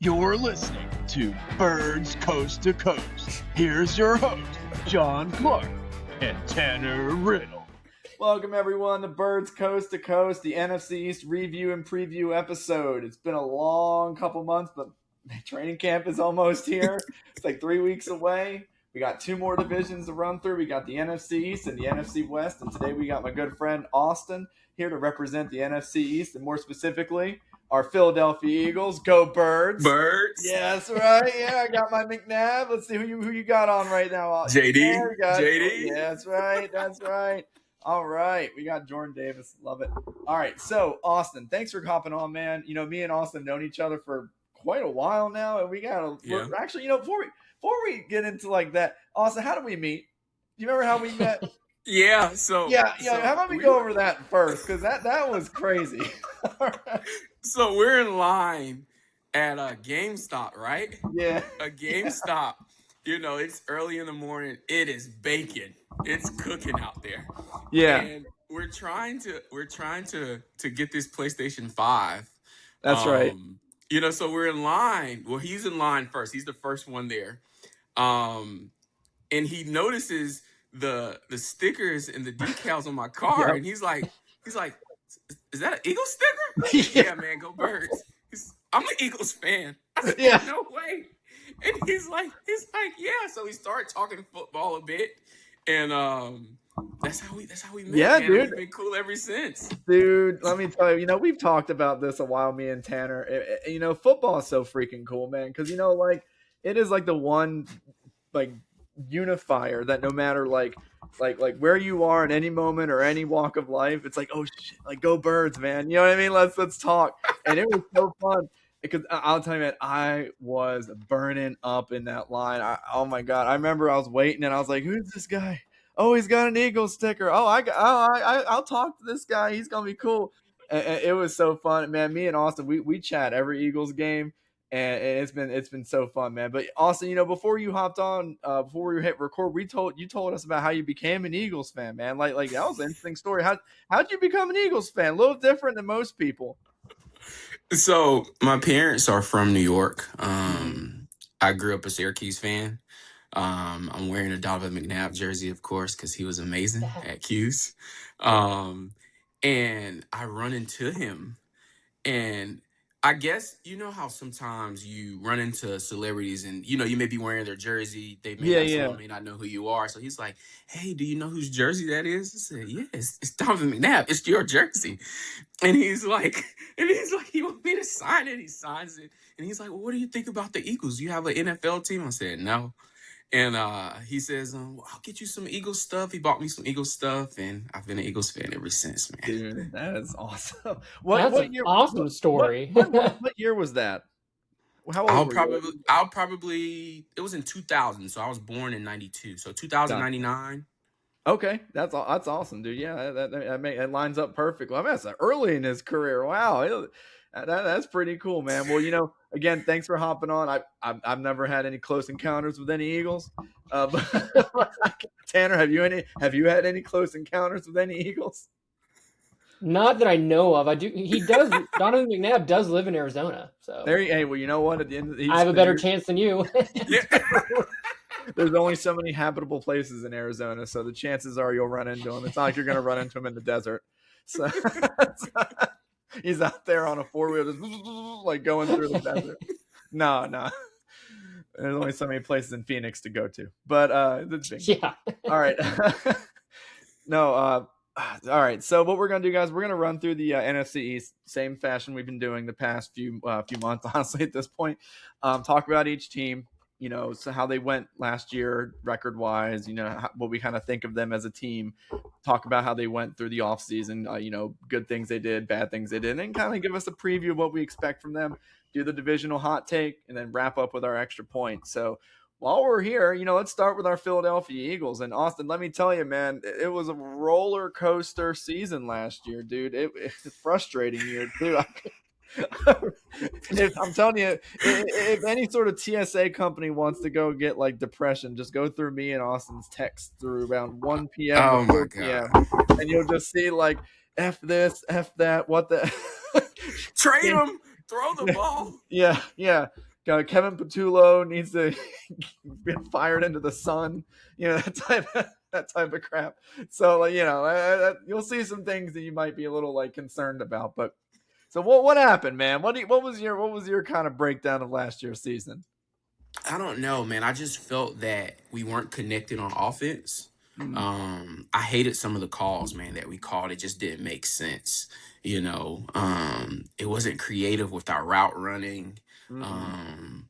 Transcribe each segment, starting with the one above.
You're listening to Birds Coast to Coast. Here's your host, John Clark and Tanner Riddle. Welcome, everyone, to Birds Coast to Coast, the NFC East review and preview episode. It's been a long couple months, but training camp is almost here. It's like 3 weeks away. We got two more divisions to run through. We got the NFC East and the NFC West, and today we got my good friend Austin here to represent the NFC East, and more specifically, our Philadelphia Eagles. Go Birds! Birds. Yeah, that's right. Yeah, I got my McNabb. Let's see who you got on right now. JD. Yeah, we got, JD. Yeah, that's right. That's right. All right, we got Jordan Davis. Love it. All right, so Austin, thanks for hopping on, man. You know, me and Austin have known each other for quite a while now, and we got actually, before we get into like that, Austin, how did we meet? Do you remember how we met? Yeah. So how about we go over that first, because that was crazy. All right. So we're in line at a GameStop, right? Yeah. A GameStop. You know, it's early in the morning. It is baking. It's cooking out there. Yeah. And we're trying to get this PlayStation 5. That's right. You know, so we're in line. Well, he's in line first. He's the first one there. And he notices the stickers and the decals on my car, and he's like, is that an Eagles sticker? Yeah, man, go Birds. I'm an Eagles fan. I said, Yeah. No way. And he's like, yeah. So we start talking football a bit, and that's how we met. Yeah, man. dude. We've been cool ever since. Dude, let me tell you, we've talked about this a while, me and Tanner. Football is so freaking cool, man, because it is like the one unifier that no matter like where you are in any moment or any walk of life, it's like, oh shit, like go Birds, man. You know what I mean? Let's talk. And it was so fun because I'll tell you, man, I was burning up in that line. Oh my god, I remember I was waiting and I was like, who's this guy? Oh, he's got an Eagles sticker. I'll talk to this guy. He's gonna be cool. And it was so fun, man. Me and Austin, we chat every Eagles game. And it's been so fun, man. But Austin, before you hopped on, before we hit record, you told us about how you became an Eagles fan, man. Like that was an interesting story. How'd you become an Eagles fan? A little different than most people. So my parents are from New York. I grew up a Syracuse fan. I'm wearing a Donovan McNabb jersey, of course, because he was amazing at Q's. And I run into him, and I guess you know how sometimes you run into celebrities and, you may be wearing their jersey. They may not know who you are. So he's like, hey, do you know whose jersey that is? I said, yeah, it's Donovan McNabb. It's your jersey. And he's like, you want me to sign it? He signs it. And he's like, well, what do you think about the Eagles? You have an NFL team? I said, no. And he says, well, I'll get you some Eagles stuff. He bought me some Eagles stuff, and I've been an Eagles fan ever since, man. Dude, that is awesome. That's an awesome story. What year was that? How old were you? I'll probably, it was in 2000, so I was born in 92, so 2099. Okay, that's awesome, dude. Yeah, that lines up perfectly. I mean, that's early in his career. Wow, that's pretty cool, man. Well, again, thanks for hopping on. I've never had any close encounters with any Eagles. But Tanner, have you had any close encounters with any Eagles? Not that I know of. I do. He does. Donovan McNabb does live in Arizona. So hey, well, you know what? At the end of I have a better chance than you. There's only so many habitable places in Arizona, so the chances are you'll run into him. It's not like you're going to run into him in the desert. So he's out there on a four-wheel, just like going through the desert. No. There's only so many places in Phoenix to go to. But yeah. All right. No. All right. So what we're gonna do, guys, we're gonna run through the NFC East, same fashion we've been doing the past few months. Honestly, at this point, talk about each team. So how they went last year record-wise, what we kind of think of them as a team, talk about how they went through the offseason, good things they did, bad things they did, and kind of give us a preview of what we expect from them, do the divisional hot take, and then wrap up with our extra point. So while we're here, let's start with our Philadelphia Eagles. And Austin, let me tell you, man, it was a roller coaster season last year, dude. It's a frustrating year, too. I'm telling you, if any sort of TSA company wants to go get like depression, just go through me and Austin's text through around 1 p.m. Oh my p.m. and you'll just see like F this, F that, what the trade them, throw the ball. Yeah. Kevin Patullo needs to get fired into the sun, that type of crap. So, like, you'll see some things that you might be a little like concerned about. But so what happened, man? What was your kind of breakdown of last year's season? I don't know, man. I just felt that we weren't connected on offense. I hated some of the calls, man, that we called. It just didn't make sense. It wasn't creative with our route running. And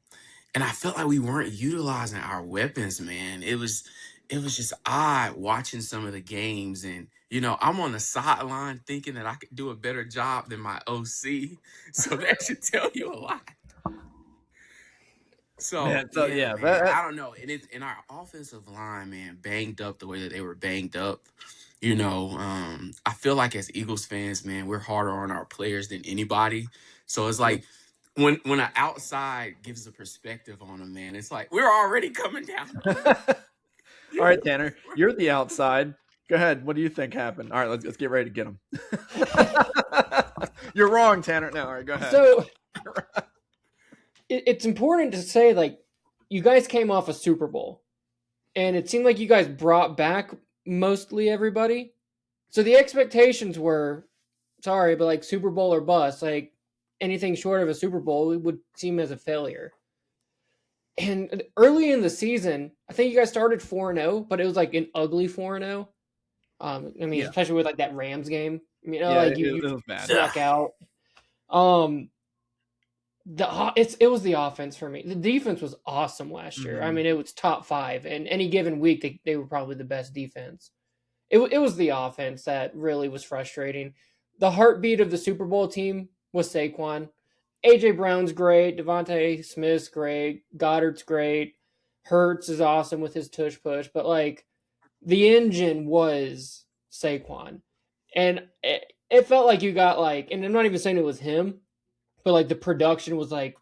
I felt like we weren't utilizing our weapons, man. It was just odd watching some of the games. And, I'm on the sideline thinking that I could do a better job than my OC. So that should tell you a lot. So, man, I don't know. And our offensive line, man, banged up the way that they were banged up. I feel like as Eagles fans, man, we're harder on our players than anybody. So it's like when an outside gives a perspective on them, man, it's like we're already coming down. All right, Tanner, you're the outside. Go ahead. What do you think happened? All right, let's get ready to get him. You're wrong, Tanner. No, all right, go ahead. So it's important to say, like, you guys came off a Super Bowl, and it seemed like you guys brought back mostly everybody. So the expectations were, sorry, but like Super Bowl or bust. Like anything short of a Super Bowl, it would seem as a failure. And early in the season, I think you guys started 4-0, but it was like an ugly 4-0. Especially with like that Rams game. It was bad. Struck out. It was the offense for me. The defense was awesome last year. It was top 5, and any given week they were probably the best defense. It was the offense that really was frustrating. The heartbeat of the Super Bowl team was Saquon. AJ Brown's great. Devontae Smith's great. Goddard's great. Hurts is awesome with his tush push. But, like, the engine was Saquon. And it felt like you got, like, and I'm not even saying it was him, but, like, the production was, like,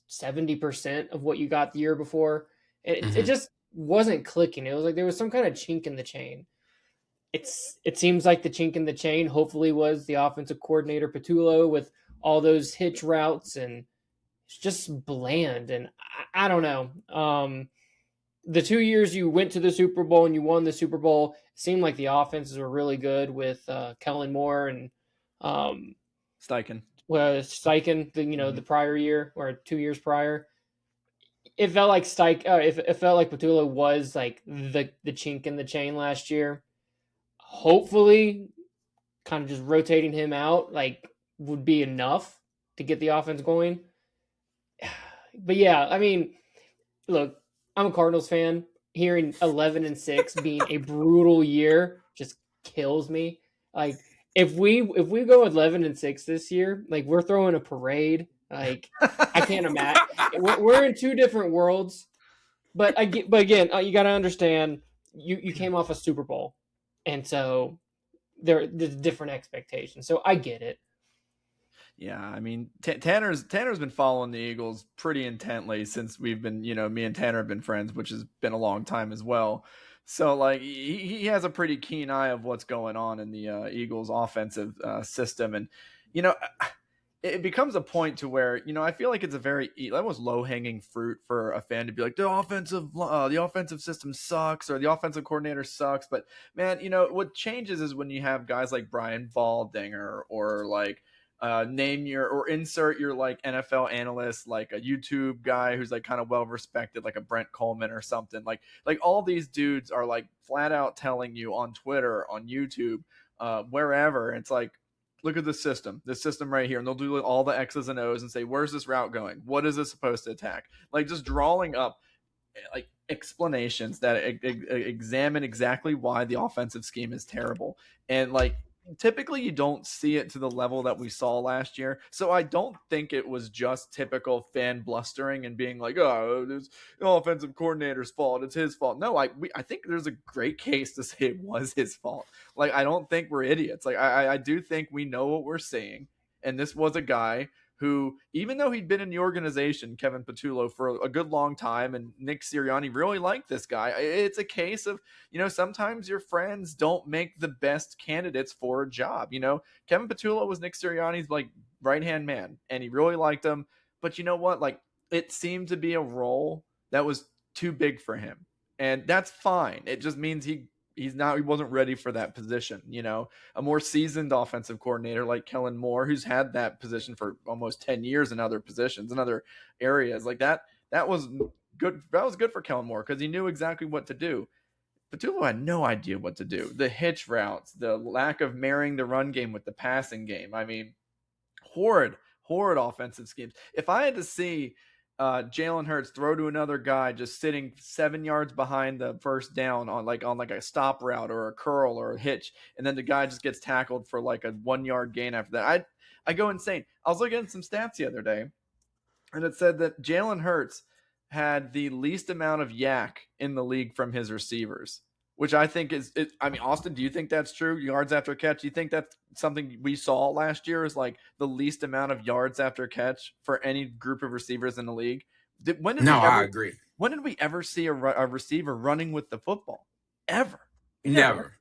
70% of what you got the year before. It just wasn't clicking. It was like there was some kind of chink in the chain. It seems like the chink in the chain hopefully was the offensive coordinator Patullo with all those hitch routes, and it's just bland. And I don't know. The 2 years you went to the Super Bowl and you won the Super Bowl, it seemed like the offenses were really good with Kellen Moore and Steichen. Well, Steichen, the prior year or 2 years prior. It felt like it felt like Patullo was like the chink in the chain last year. Hopefully, kind of just rotating him out would be enough to get the offense going. But yeah, look, I'm a Cardinals fan. Hearing 11-6 being a brutal year just kills me. Like, if we go 11-6 this year, like, we're throwing a parade. Like, I can't imagine. We're in two different worlds. But again, you got to understand, you came off a Super Bowl, and so there's different expectations. So I get it. Yeah, Tanner's been following the Eagles pretty intently since we've been, me and Tanner have been friends, which has been a long time as well. So, like, he has a pretty keen eye of what's going on in the Eagles offensive system. And, it becomes a point to where, I feel like it's a very almost low-hanging fruit for a fan to be like, the offensive system sucks, or the offensive coordinator sucks. But, man, what changes is when you have guys like Brian Baldinger or like insert your like NFL analyst, like a YouTube guy who's like kind of well respected, like a Brent Coleman or something. Like all these dudes are like flat out telling you on Twitter, on YouTube, wherever. It's like, look at this system right here. And they'll do all the X's and O's and say, where's this route going? What is it supposed to attack? Like, just drawing up like explanations that examine exactly why the offensive scheme is terrible. And like, typically you don't see it to the level that we saw last year. So I don't think it was just typical fan blustering and being like, oh, it's the offensive coordinator's fault, it's his fault. No, I think there's a great case to say it was his fault. Like, I don't think we're idiots. Like, I do think we know what we're seeing. And this was a guy who, even though he'd been in the organization, Kevin Patullo, for a good long time, and Nick Sirianni really liked this guy, it's a case of, sometimes your friends don't make the best candidates for a job. Kevin Patullo was Nick Sirianni's like right-hand man, and he really liked him. But you know what? Like, it seemed to be a role that was too big for him. And that's fine. It just means he wasn't ready for that position. A more seasoned offensive coordinator like Kellen Moore, who's had that position for almost 10 years in other positions, in other areas like that was good. That was good for Kellen Moore because he knew exactly what to do. Petulo had no idea what to do. The hitch routes, the lack of marrying the run game with the passing game. I mean, horrid offensive schemes. If I had to see Jalen Hurts throw to another guy just sitting 7 yards behind the first down on like a stop route or a curl or a hitch, and then the guy just gets tackled for like a 1 yard gain after that, I go insane. I was looking at some stats the other day, and it said that Jalen Hurts had the least amount of yak in the league from his receivers, which I think I mean, Austin, do you think that's true? Yards after catch? Do you think that's something we saw last year, is like the least amount of yards after catch for any group of receivers in the league? I agree. When did we ever see a receiver running with the football? Ever? Never.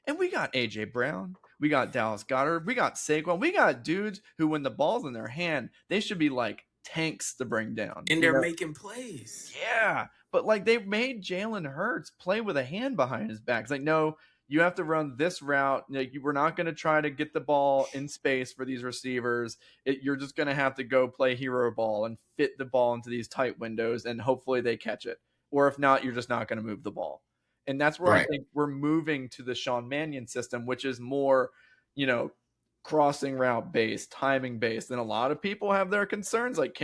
And we got A.J. Brown. We got Dallas Goedert. We got Saquon. We got dudes who, when the ball's in their hand, they should be like tanks to bring down. And they're making plays. Yeah. But like, they made Jalen Hurts play with a hand behind his back. It's like, no, you have to run this route. We're not going to try to get the ball in space for these receivers. You're just going to have to go play hero ball and fit the ball into these tight windows, and hopefully they catch it. Or if not, you're just not going to move the ball. And that's where I think we're moving to the Sean Mannion system, which is more, crossing route based, timing based. And a lot of people have their concerns. Like,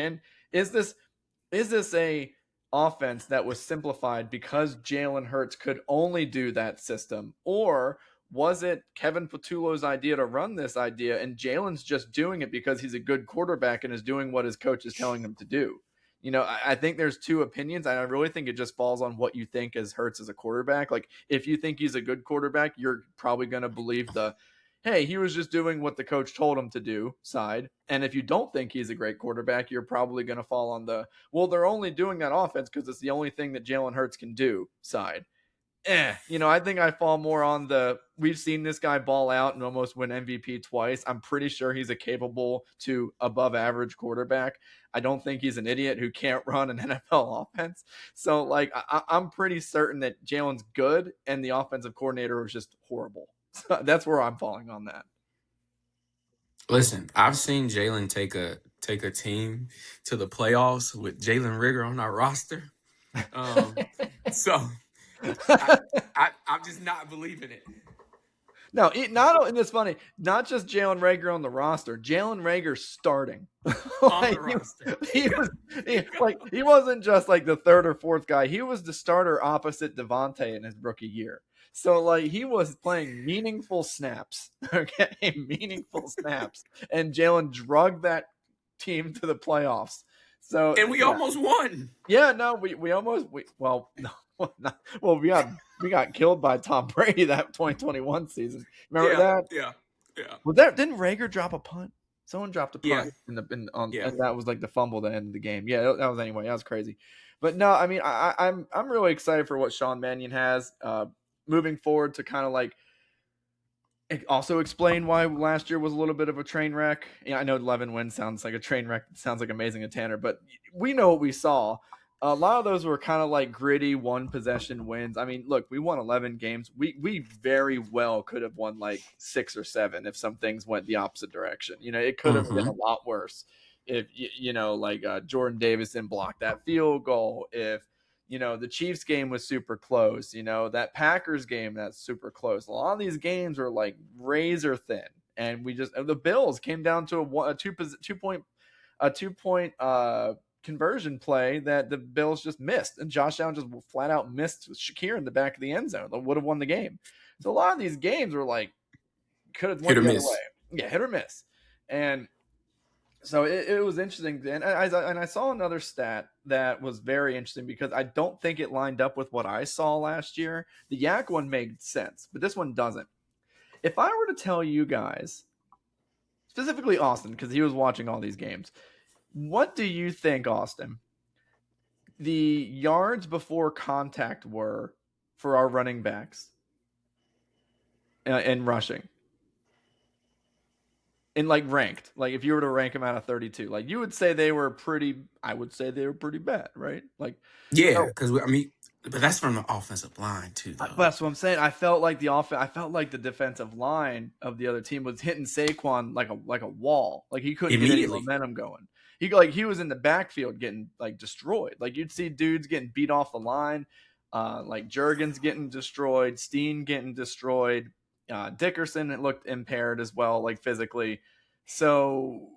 is this a offense that was simplified because Jalen Hurts could only do that system? Or was it Kevin Petulo's idea to run this idea, and Jalen's just doing it because he's a good quarterback and is doing what his coach is telling him to do? I think there's two opinions, and I really think it just falls on what you think as Hurts as a quarterback. Like, if you think he's a good quarterback, you're probably going to believe hey, he was just doing what the coach told him to do side. And if you don't think he's a great quarterback, you're probably going to fall on they're only doing that offense because it's the only thing that Jalen Hurts can do side. I think I fall more on we've seen this guy ball out and almost win MVP twice. I'm pretty sure he's a capable to above average quarterback. I don't think he's an idiot who can't run an NFL offense. So like, I'm pretty certain that Jalen's good and the offensive coordinator was just horrible. So that's where I'm falling on that. Listen, I've seen Jalen take a team to the playoffs with Jalen Rigger on our roster. So I'm just not believing it. No, and it's funny. Not just Jalen Reagor on the roster. Jalen Reagor starting on the roster. He wasn't just like the third or fourth guy. He was the starter opposite Devontae in his rookie year. So like, he was playing meaningful snaps. Okay, meaningful snaps, and Jalen drugged that team to the playoffs. So we almost won. Yeah, no, we almost we got killed by Tom Brady that 2021 season. Remember that? Yeah. Well, didn't Reagor drop a punt? Someone dropped a punt and that was like the fumble that ended the game. Yeah, that was crazy. But no, I mean, I'm really excited for what Sean Mannion has moving forward to kind of like also explain why last year was a little bit of a train wreck. Yeah, I know 11 wins sounds like a train wreck. It sounds like amazing to Tanner, but we know what we saw. A lot of those were kind of like gritty one possession wins. I mean, look, we won 11 games. We very well could have won like 6 or 7 if some things went the opposite direction. It could have been a lot worse if Jordan Davison blocked that field goal. If the Chiefs game was super close, that Packers game that's super close. A lot of these games are like razor thin, and the Bills came down to a 2 point conversion play that the Bills just missed, and Josh Allen just flat out missed Shakir in the back of the end zone that would have won the game. So a lot of these games were like could have went the other way. Yeah, hit or miss. And so it was interesting. And I saw another stat that was very interesting because I don't think it lined up with what I saw last year. The Yak one made sense, but this one doesn't. If I were to tell you guys, specifically Austin, because he was watching all these games, what do you think, Austin, the yards before contact were for our running backs and rushing? And like ranked, like if you were to rank them out of 32, like you would say they were pretty. I would say they were pretty bad, right? Like, Yeah, so because I mean, but that's from the offensive line too, though. that's what I'm saying. I felt like the defensive line of the other team was hitting Saquon like a wall. Like he couldn't get any momentum going. He was in the backfield getting like destroyed. Like you'd see dudes getting beat off the line, like Jurgens getting destroyed, Steen getting destroyed. Dickerson, it looked impaired as well, like physically. So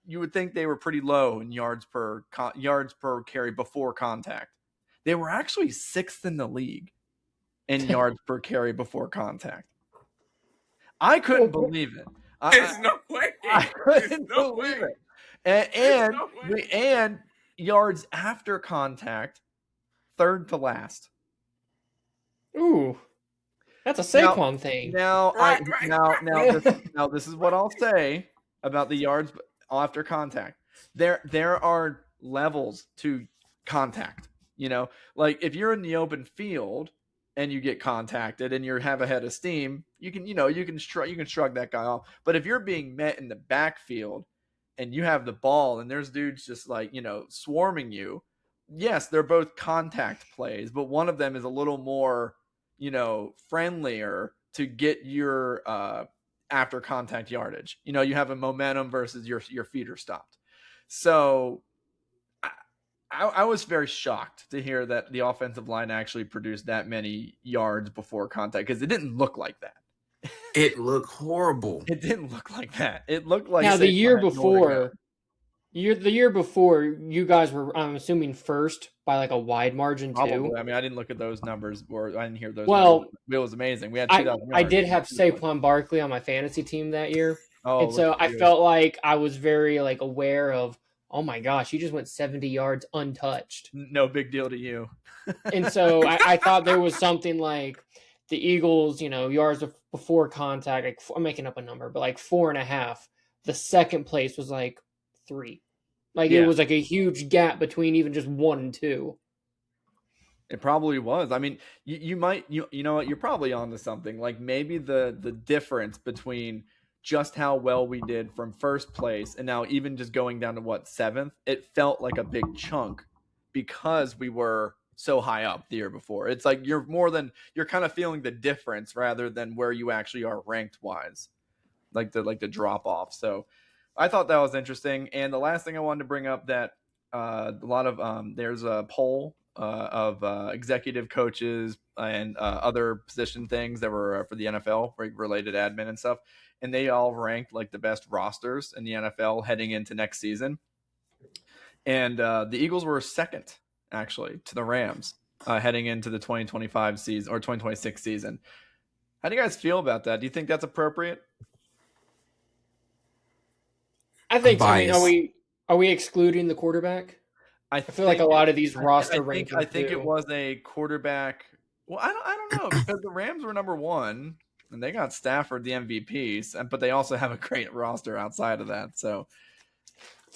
you would think they were pretty low in yards per carry before contact. They were actually 6th in the league in yards per carry before contact. I couldn't believe it. There's no way. I couldn't believe it. And yards after contact, 3rd to last. Ooh. That's a Saquon thing. Now, this is what I'll say about the yards after contact. There are levels to contact. You know, like if you're in the open field and you get contacted and you have a head of steam, you can shrug that guy off. But if you're being met in the backfield and you have the ball and there's dudes just like, swarming you, yes, they're both contact plays, but one of them is a little more friendlier to get your after contact yardage. You have a momentum versus your feet are stopped. So I was very shocked to hear that the offensive line actually produced that many yards before contact, because it didn't look like that. It looked horrible. It didn't look like that. It looked like now the year before, you guys were, I'm assuming, first by like a wide margin too. Probably. I mean, I didn't look at those numbers, or I didn't hear those. Well, numbers. It was amazing. We had 2,000 yards. I did have Saquon Barkley on my fantasy team that year, and so I felt like I was very like aware of, oh my gosh, he just went 70 yards untouched. No big deal to you. And so I thought there was something like the Eagles, yards before contact. Like, I'm making up a number, but like 4.5. The second place was like 3. Like it was like a huge gap between even just 1 and 2. It probably was. I mean, you might, you know what? You're probably onto something. Like maybe the difference between just how well we did from first place and now even just going down to 7th, it felt like a big chunk because we were so high up the year before. It's like you're kind of feeling the difference rather than where you actually are ranked wise, like the drop off. So I thought that was interesting. And the last thing I wanted to bring up, that a lot of there's a poll of executive coaches and other position things that were for the NFL related admin and stuff. And they all ranked like the best rosters in the NFL heading into next season. And the Eagles were second, actually, to the Rams heading into the 2025 season or 2026 season. How do you guys feel about that? Do you think that's appropriate? I think. I mean, are we excluding the quarterback? I feel like a lot of these roster rankings. I think it was a quarterback. Well, I don't know, because the Rams were number 1. And they got Stafford the MVP, but they also have a great roster outside of that. So,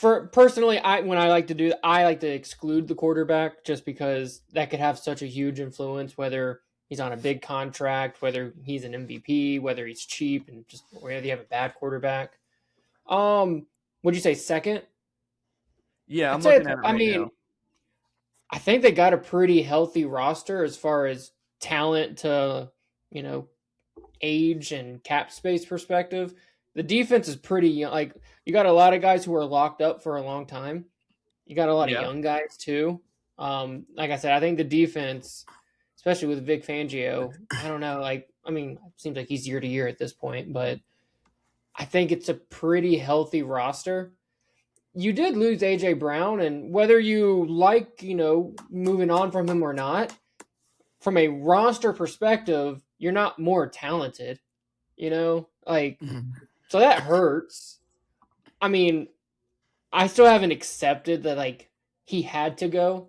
personally, I like to exclude the quarterback just because that could have such a huge influence, whether he's on a big contract, whether he's an MVP, whether he's cheap, and just whether you have a bad quarterback. Would you say second? Yeah, I'm looking at it right now. I think they got a pretty healthy roster as far as talent to, age and cap space perspective. The defense is pretty young. Like, you got a lot of guys who are locked up for a long time. You got a lot of young guys too. Like I said, I think the defense, especially with Vic Fangio, I don't know. Like, I mean, it seems like he's year to year at this point, but I think it's a pretty healthy roster. You did lose AJ Brown, and whether you like, moving on from him or not, from a roster perspective, you're not more talented, so that hurts. I mean, I still haven't accepted that, like, he had to go.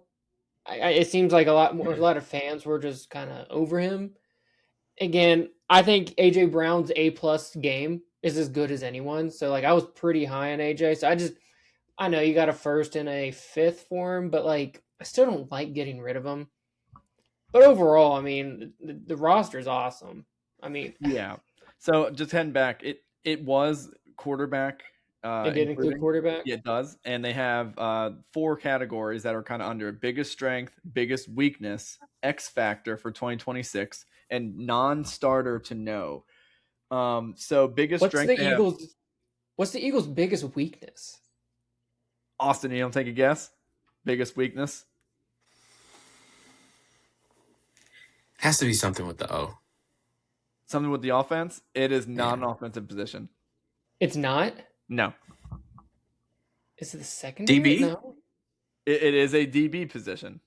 It seems like a lot of fans were just kind of over him. Again, I think AJ Brown's A+ game is as good as anyone. So, like, I was pretty high on AJ. So I know you got a 1st and a 5th for him, but, like, I still don't like getting rid of him. But overall, I mean, the roster is awesome. I mean, yeah. So just heading back, it was quarterback. It did include quarterback? Yeah, it does. And they have 4 categories that are kind of under it: biggest strength, biggest weakness, X factor for 2026, and non-starter to know. So biggest strength. What's the Eagles' biggest weakness? Austin, you don't take a guess? Biggest weakness? Has to be something with the O. Something with the offense? It is not an offensive position. It's not? No. Is it the secondary? DB? No. It is a DB position.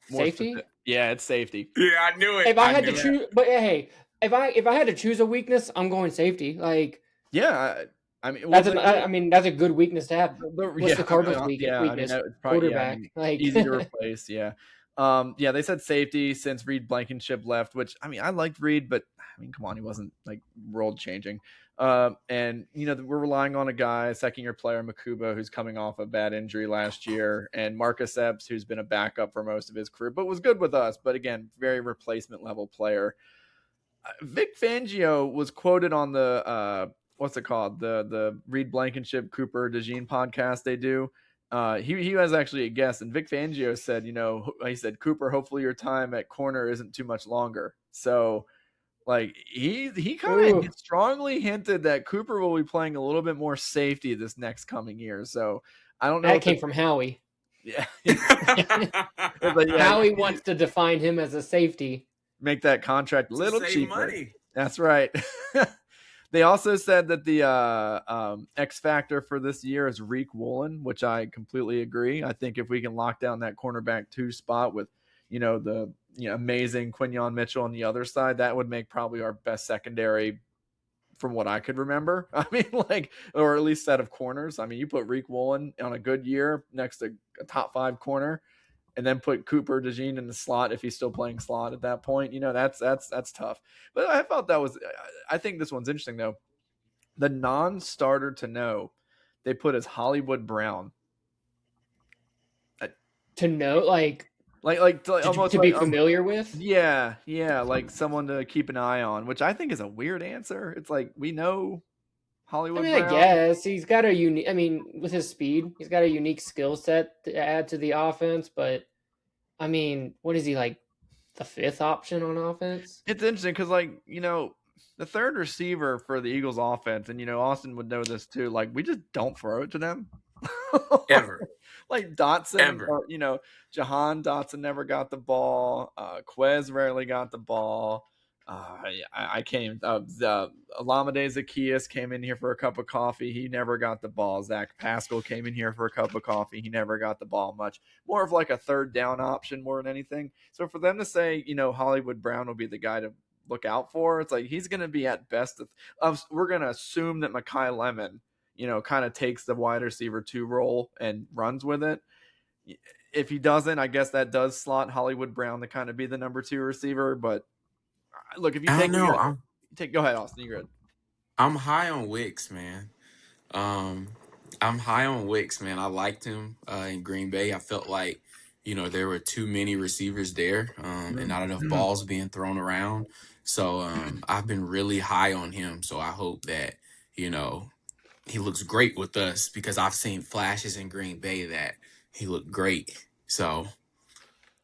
Safety? Yeah, it's safety. Yeah, I knew it. If I had to choose, but hey, if I had to choose a weakness, I'm going safety. Like, yeah, I mean, that's a good weakness to have. What's the Cardinals' weakness? Quarterback, easy to replace. Yeah, they said safety since Reed Blankenship left, which I mean, I liked Reed, but I mean, come on, he wasn't like world changing. And we're relying on a guy, second-year player Makuba, who's coming off a bad injury last year, and Marcus Epps, who's been a backup for most of his career, but was good with us. But again, very replacement level player. Vic Fangio was quoted on the what's it called, the Reed Blankenship Cooper DeJean podcast they do. He was actually a guest, and Vic Fangio said, he said, Cooper, hopefully your time at corner isn't too much longer. So. Like he kind of strongly hinted that Cooper will be playing a little bit more safety this next coming year. So I don't know. That came from Howie. Yeah. Howie wants to define him as a safety. Make that contract a little cheaper. Money. That's right. They also said that the X factor for this year is Reek Woolen, which I completely agree. I think if we can lock down that cornerback 2 spot with, the amazing Quinyon Mitchell on the other side, that would make probably our best secondary from what I could remember. I mean, or at least set of corners. I mean, you put Reek Woolen on a good year next to a top 5 corner, and then put Cooper DeJean in the slot if he's still playing slot at that point. That's tough. But I felt I think this one's interesting though. The non-starter to know, they put as Hollywood Brown. To know, almost to be familiar with. Yeah, like someone to keep an eye on, which I think is a weird answer. It's like we know Hollywood. I guess he's got a unique. I mean, with his speed, he's got a unique skill set to add to the offense. But I mean, what is he like? The 5th option on offense? It's interesting because, the third receiver for the Eagles offense, and Austin would know this too. Like, we just don't throw it to them ever. Like Dotson, or, Jahan Dotson never got the ball. Quez rarely got the ball. I came. Olamide Zaccheaus came in here for a cup of coffee. He never got the ball. Zach Pascal came in here for a cup of coffee. He never got the ball much. More of like a third down option more than anything. So for them to say, Hollywood Brown will be the guy to look out for, it's like he's going to be at best. We're going to assume that Mekhi Lemon, kind of takes the wide receiver 2 role and runs with it. If he doesn't, I guess that does slot Hollywood Brown to kind of be the number 2 receiver. But look, if you go ahead, Austin. You're good. I'm high on Wicks, man. I'm high on Wicks, man. I liked him in Green Bay. I felt like, there were too many receivers there and not enough balls being thrown around. So I've been really high on him. So I hope that, he looks great with us, because I've seen flashes in Green Bay that he looked great. So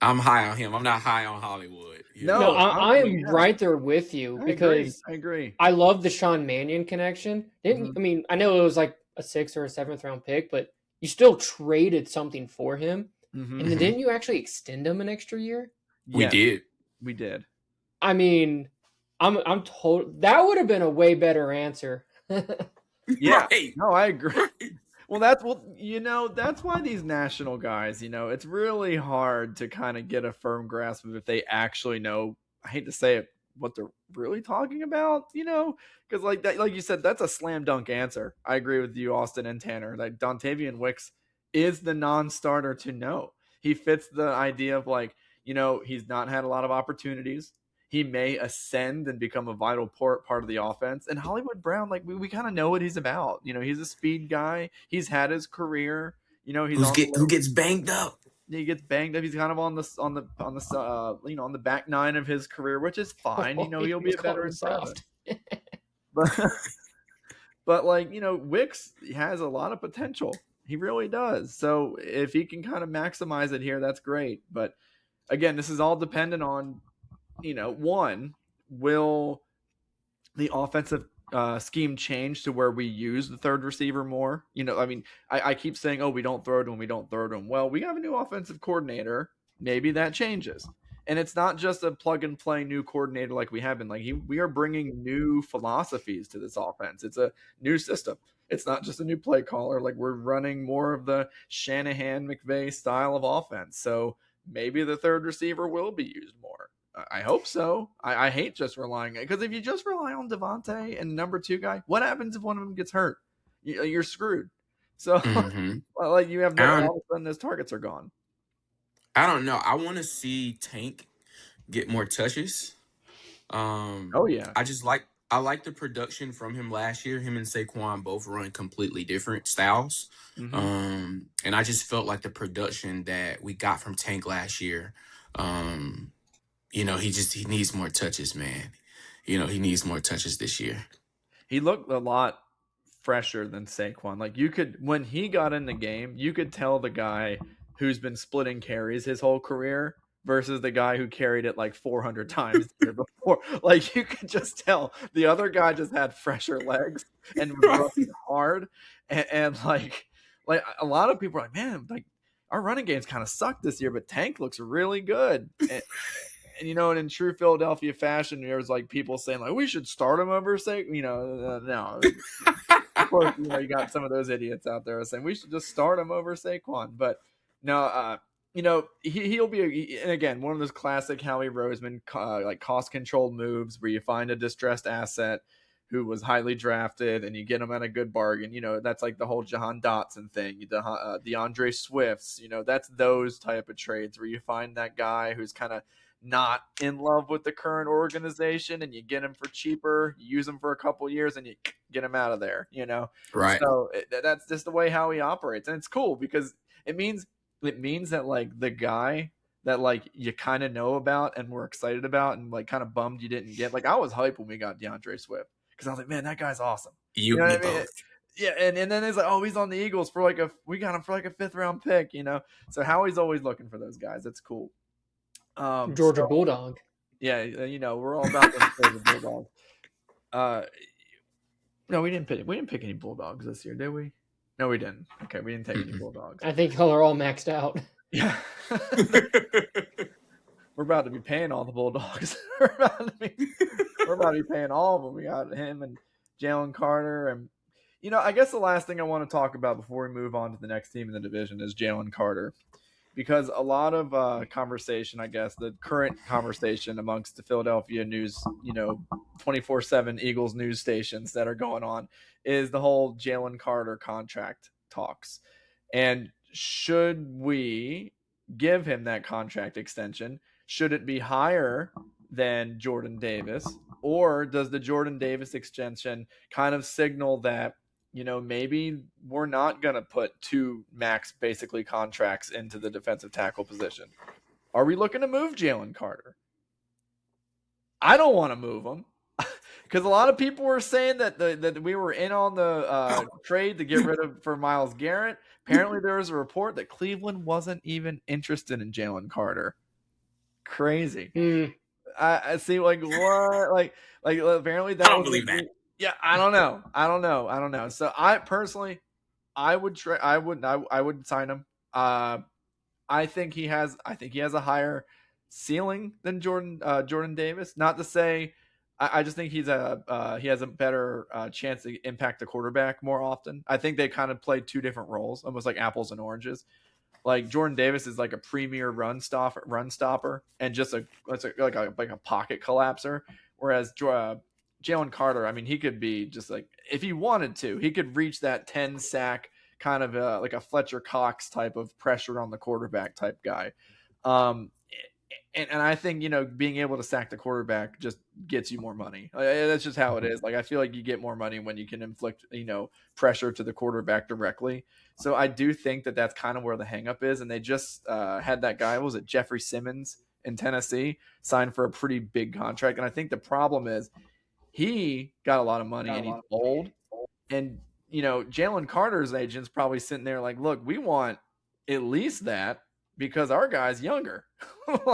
I'm high on him. I'm not high on Hollywood. No, I am right there with you, because I agree. I love the Sean Mannion connection. I mean, I know it was like a 6th or a 7th round pick, but you still traded something for him. And then didn't you actually extend him an extra year? We did. I mean, I'm told that would have been a way better answer. Yeah. Right. No, I agree. Well, that's why these national guys, it's really hard to kind of get a firm grasp of if they actually know, I hate to say it, what they're really talking about, because like you said, that's a slam dunk answer. I agree with you, Austin and Tanner. Like Dontavian Wicks is the non-starter to know. He fits the idea of he's not had a lot of opportunities. He may ascend and become a vital part of the offense. And Hollywood Brown, we kind of know what he's about. He's a speed guy. He's had his career. Who gets banged up. He gets banged up. He's kind of on the back 9 of his career, which is fine. He'll be a better inside. But like, Wicks has a lot of potential. He really does. So if he can kind of maximize it here, that's great. But again, this is all dependent on, one, will the offensive scheme change to where we use the third receiver more? I keep saying, oh, we don't throw to him, we don't throw to him. Well, we have a new offensive coordinator. Maybe that changes. And it's not just a plug and play new coordinator like we have been. We are bringing new philosophies to this offense. It's a new system. It's not just a new play caller. Like, we're running more of the Shanahan McVay style of offense. So maybe the third receiver will be used more. I hope so. I hate just relying, because if you just rely on Devontae and number 2 guy, what happens if one of them gets hurt? You're screwed. So like, you have all of a sudden those targets are gone. I don't know. I want to see Tank get more touches. Oh yeah. I like the production from him last year. Him and Saquon both run completely different styles. And I just felt like the production that we got from Tank last year, he needs more touches, man. He needs more touches this year. He looked a lot fresher than Saquon. Like, when he got in the game, you could tell the guy who's been splitting carries his whole career versus the guy who carried it like 400 times the year before. Like, you could just tell the other guy just had fresher legs and was running hard. And like a lot of people are like, man, like, our running games kind of sucked this year, but Tank looks really good. And and in true Philadelphia fashion, there was like people saying like, we should start him over no. Of course, you got some of those idiots out there saying we should just start him over Saquon. But no, he'll be, and again, one of those classic Howie Roseman like cost controlled moves where you find a distressed asset who was highly drafted and you get him at a good bargain. That's like the whole Jahan Dotson thing, DeAndre Swifts. That's those type of trades where you find that guy who's kind of not in love with the current organization and you get him for cheaper, you use him for a couple years and you get him out of there, Right. So that's just the way how he operates. And it's cool because it means that like the guy that like you kind of know about and we're excited about and like kind of bummed you didn't get, like, I was hyped when we got DeAndre Swift because I was like, man, that guy's awesome. You know what I mean? Both. Yeah, and then it's like, oh, he's on the Eagles for we got him for like a 5th round pick, So Howie's always looking for those guys. That's cool. Georgia Bulldog. Yeah, we're all about the Georgia Bulldogs. No, we didn't pick any Bulldogs this year, did we? No, we didn't. Okay, we didn't take any Bulldogs. I think y'all are all maxed out. Yeah. We're about to be paying all the Bulldogs. We're about to be paying all of them. We got him and Jalen Carter. And, I guess the last thing I want to talk about before we move on to the next team in the division is Jalen Carter. Because a lot of conversation, I guess, the current conversation amongst the Philadelphia news, 24/7 Eagles news stations that are going on is the whole Jalen Carter contract talks. And should we give him that contract extension? Should it be higher than Jordan Davis? Or does the Jordan Davis extension kind of signal that, maybe we're not going to put 2 max basically contracts into the defensive tackle position? Are we looking to move Jalen Carter? I don't want to move him because a lot of people were saying that we were in on the trade to get rid of for Myles Garrett. Apparently there was a report that Cleveland wasn't even interested in Jalen Carter. Crazy. I see, like, what? Like apparently that I don't believe that. Yeah, I don't know. So I personally, I would sign him. I think he has a higher ceiling than Jordan Davis. Not to say, I just think he has a better chance to impact the quarterback more often. I think they kind of play 2 different roles, almost like apples and oranges. Like, Jordan Davis is like a premier run stopper and just a pocket collapser, whereas Jalen Carter, I mean, he could be just like, if he wanted to, he could reach that 10 sack kind of like a Fletcher Cox type of pressure on the quarterback type guy. And I think, being able to sack the quarterback just gets you more money. That's just how it is. Like, I feel like you get more money when you can inflict, pressure to the quarterback directly. So I do think that that's kind of where the hangup is. And they just had that guy, was it Jeffrey Simmons in Tennessee, signed for a pretty big contract. And I think the problem is he got a lot of money and he's old. And Jalen Carter's agent's probably sitting there like, look, we want at least that because our guy's younger.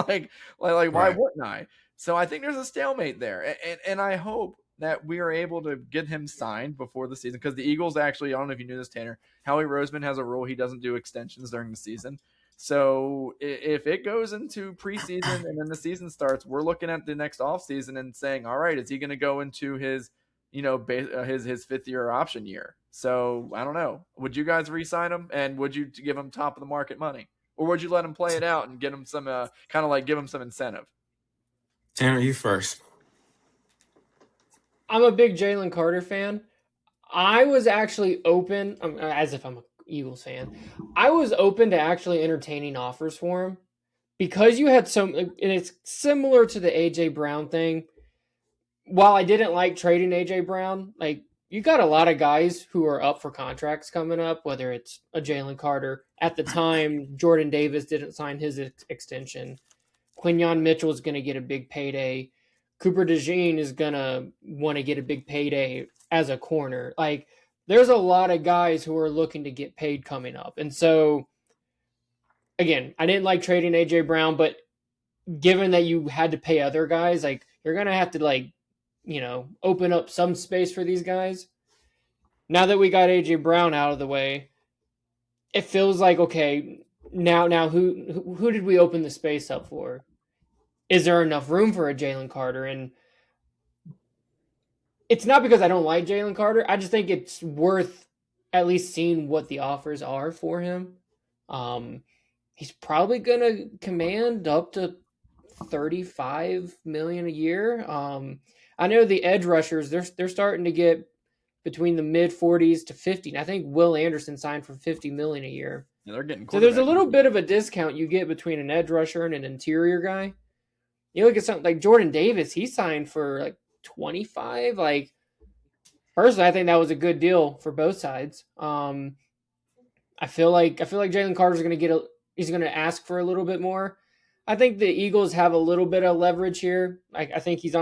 like why Right. wouldn't I? So I think there's a stalemate there. And I hope that we are able to get him signed before the season, because the Eagles actually, I don't know if you knew this, Tanner, Howie Roseman has a rule. He doesn't do extensions during the season. So if it goes into preseason and then the season starts, we're looking at the next offseason and saying, all right, is he going to go into his his fifth year option year? So I don't know. Would you guys re-sign him, and would you give him top of the market money, or would you let him play it out and get him some kind of like give him some incentive? Tanner, you first. I'm a big Jalen Carter fan. I was actually open, as if I'm an Eagles fan. I was open to actually entertaining offers for him because you had and it's similar to the AJ Brown thing. While I didn't like trading AJ Brown, like, you got a lot of guys who are up for contracts coming up, whether it's a Jalen Carter. At the time, Jordan Davis didn't sign his extension. Quinyon Mitchell is going to get a big payday. Cooper DeJean is going to want to get a big payday as a corner. Like, there's a lot of guys who are looking to get paid coming up. And so, again, I didn't like trading AJ Brown, but given that you had to pay other guys, like, you're going to have to, like, open up some space for these guys. Now that we got AJ Brown out of the way, it feels like, okay, now who did we open the space up for? Is there enough room for a Jalen Carter? And it's not because I don't like Jalen Carter. I just think it's worth at least seeing what the offers are for him. He's probably gonna command up to $35 million a year. I know the edge rushers, they're starting to get between the mid 40s to 50. I think Will Anderson signed for $50 million a year. Yeah, they're getting so there's a little bit of a discount you get between an edge rusher and an interior guy. You look at something like Jordan Davis, he signed for like 25. Like, personally, I think that was a good deal for both sides. I feel like Jalen Carter's going to he's going to ask for a little bit more. I think the Eagles have a little bit of leverage here. I think he's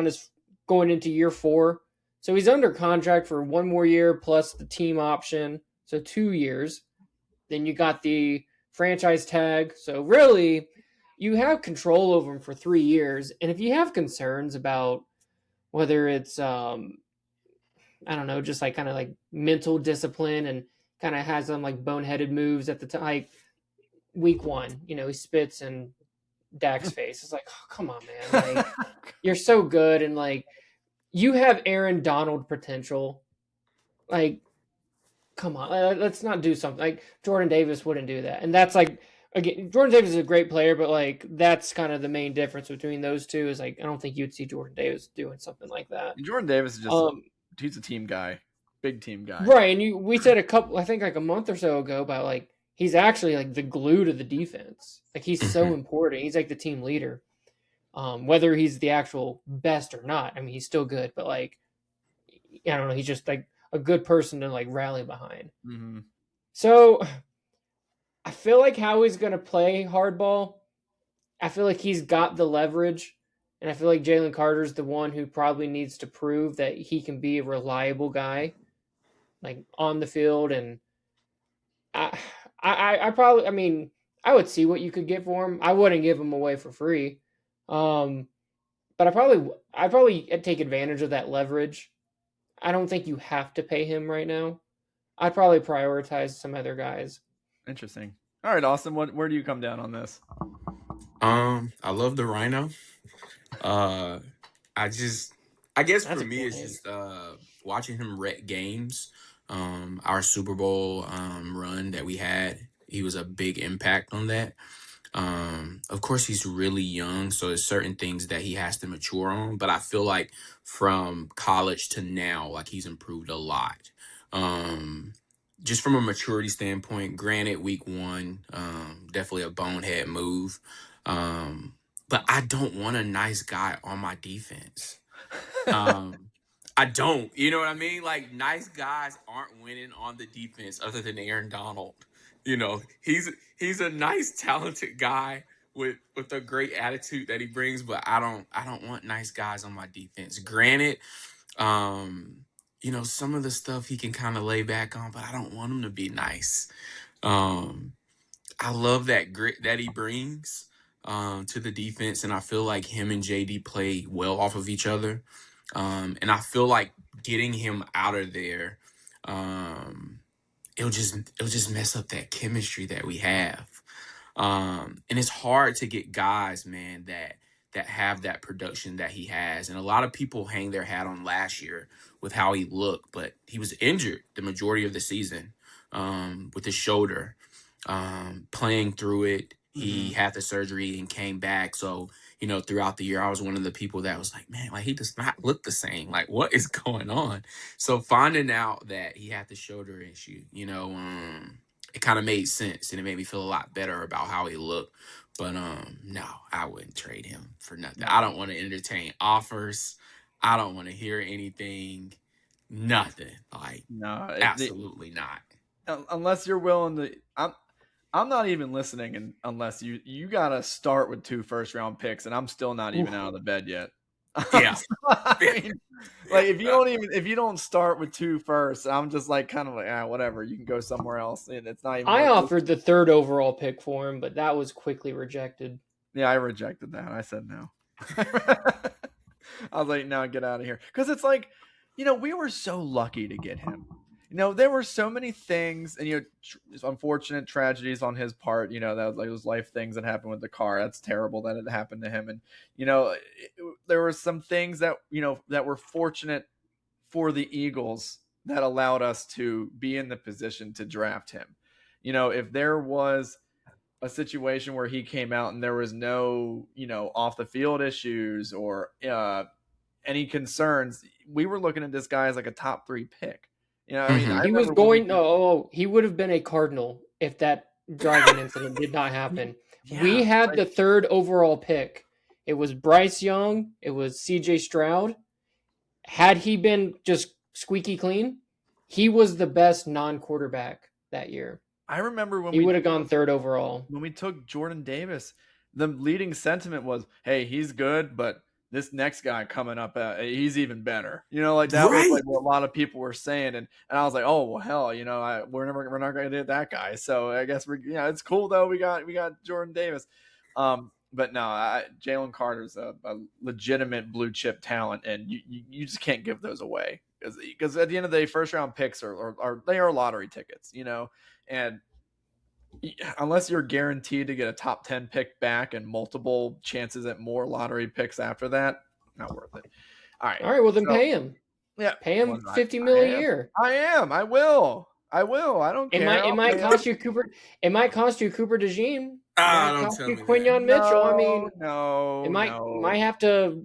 going into year 4. So he's under contract for 1 more year plus the team option. So 2 years. Then you got the franchise tag. So really, you have control over him for 3 years. And if you have concerns about whether it's, I don't know, just like kind of like mental discipline and kind of has some like boneheaded moves at the time, like week 1, he spits in Dak's face. It's like, oh, come on, man. Like, you're so good. And like, you have Aaron Donald potential. Like, come on, let's not do something. Like, Jordan Davis wouldn't do that. And that's like, again, Jordan Davis is a great player, but like, that's kind of the main difference between those two is like, I don't think you'd see Jordan Davis doing something like that. And Jordan Davis is just, he's a team guy, big team guy. Right. And we said I think like a month or so ago about like, he's actually like the glue to the defense. Like, he's so important. He's like the team leader. Whether he's the actual best or not, I mean, he's still good, but like, I don't know, he's just like a good person to like rally behind. Mm-hmm. So I feel like Howie's going to play hardball. I feel like he's got the leverage, and I feel like Jalen Carter's the one who probably needs to prove that he can be a reliable guy, like on the field. And I probably, I mean, I would see what you could get for him. I wouldn't give him away for free. But I'd probably take advantage of that leverage. I don't think you have to pay him right now. I'd probably prioritize some other guys. Interesting. All right, Austin, where do you come down on this? I love the Rhino. I guess that's for me, it's just watching him wreck games. Our Super Bowl run that we had, he was a big impact on that. Of course, he's really young, so there's certain things that he has to mature on. But I feel like from college to now, like, he's improved a lot. Just from a maturity standpoint, granted, week 1, definitely a bonehead move. But I don't want a nice guy on my defense. I don't. You know what I mean? Like, nice guys aren't winning on the defense other than Aaron Donald. He's a nice, talented guy with a great attitude that he brings, but I don't want nice guys on my defense. Granted, some of the stuff he can kind of lay back on, but I don't want him to be nice. Um, I love that grit that he brings to the defense, and I feel like him and JD play well off of each other. And I feel like getting him out of there, um, it'll just mess up that chemistry that we have. And it's hard to get guys, man, that have that production that he has. And a lot of people hang their hat on last year with how he looked, but he was injured the majority of the season with his shoulder. Playing through it, he had the surgery and came back. So, throughout the year, I was one of the people that was like, man, like he does not look the same. Like, what is going on? So finding out that he had the shoulder issue, it kind of made sense and it made me feel a lot better about how he looked. But no, I wouldn't trade him for nothing. I don't want to entertain offers. I don't want to hear anything. Nothing. Like, No, absolutely not. Unless you're willing to. I'm not even listening, unless you gotta start with 2 first-round picks, and I'm still not even out of the bed yet. Yeah. I mean, like if you don't start with 2 firsts, I'm just like kind of like whatever. You can go somewhere else, and it's not even. I offered the 3rd overall pick for him, but that was quickly rejected. Yeah, I rejected that. I said no. I was like, no, get out of here, because it's like, we were so lucky to get him. There were so many things, and unfortunate tragedies on his part. That was like those life things that happened with the car. That's terrible that it happened to him. And there were some things that that were fortunate for the Eagles that allowed us to be in the position to draft him. If there was a situation where he came out and there was no off the field issues or any concerns, we were looking at this guy as like a top 3 pick. I mean, he would have been a Cardinal if that driving incident did not happen. Yeah, we had the 3rd overall pick. It was Bryce Young. It was C.J. Stroud. Had he been just squeaky clean, he was the best non-quarterback that year. I remember when he would have gone 3rd overall. When we took Jordan Davis, the leading sentiment was, hey, he's good, but this next guy coming up, he's even better. Like that was like what a lot of people were saying, and I was like, oh well, hell, we're not going to get that guy. So I guess it's cool though. We got Jordan Davis, but no, Jalen Carter's a legitimate blue chip talent, and you just can't give those away because at the end of the day, 1st-round picks are lottery tickets, and unless you're guaranteed to get a top 10 pick back and multiple chances at more lottery picks after that, not worth it. All right. Well, then pay him. Yeah. Pay him $50 million a year. I will. I don't care. It might cost you Cooper. It might cost you Cooper DeJean. Don't tell me Quinyon Mitchell. No, you might have to,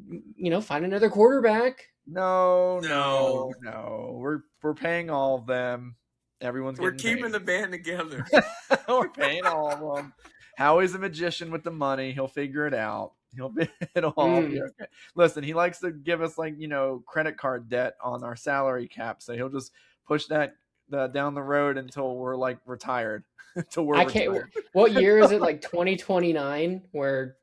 find another quarterback. No. We're paying all of them. We're keeping the band together. We're paying all of them. Howie's a magician with the money. He'll figure it out. It'll all be okay. Listen, he likes to give us credit card debt on our salary cap, so he'll just push that down the road until we're retired. Retired. What year is it? Like 2029, where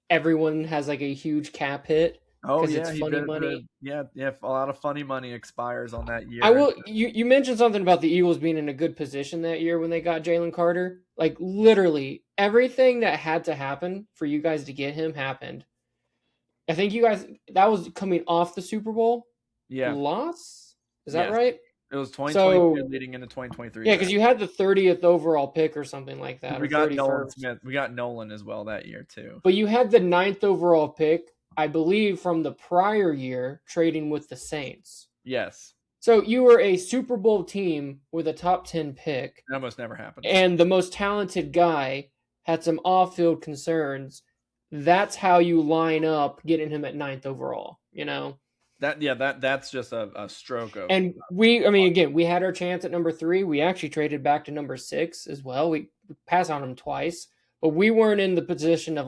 everyone has a huge cap hit. Oh yeah, it's funny money. Yeah, a lot of funny money expires on that year. I will. You mentioned something about the Eagles being in a good position that year when they got Jalen Carter. Like literally everything that had to happen for you guys to get him happened. I think that was coming off the Super Bowl. Yeah, loss. Is that right? It was 2022 leading into 2023. Yeah, because you had the 30th overall pick or something like that. We got Nolan Smith. We got Nolan as well that year too. But you had the 9th overall pick, I believe, from the prior year, trading with the Saints. Yes. So you were a Super Bowl team with a top 10 pick. That almost never happened. And the most talented guy had some off-field concerns. That's how you line up getting him at 9th overall, That's just a stroke of. And we had our chance at number 3. We actually traded back to number 6 as well. We passed on him twice, but we weren't in the position of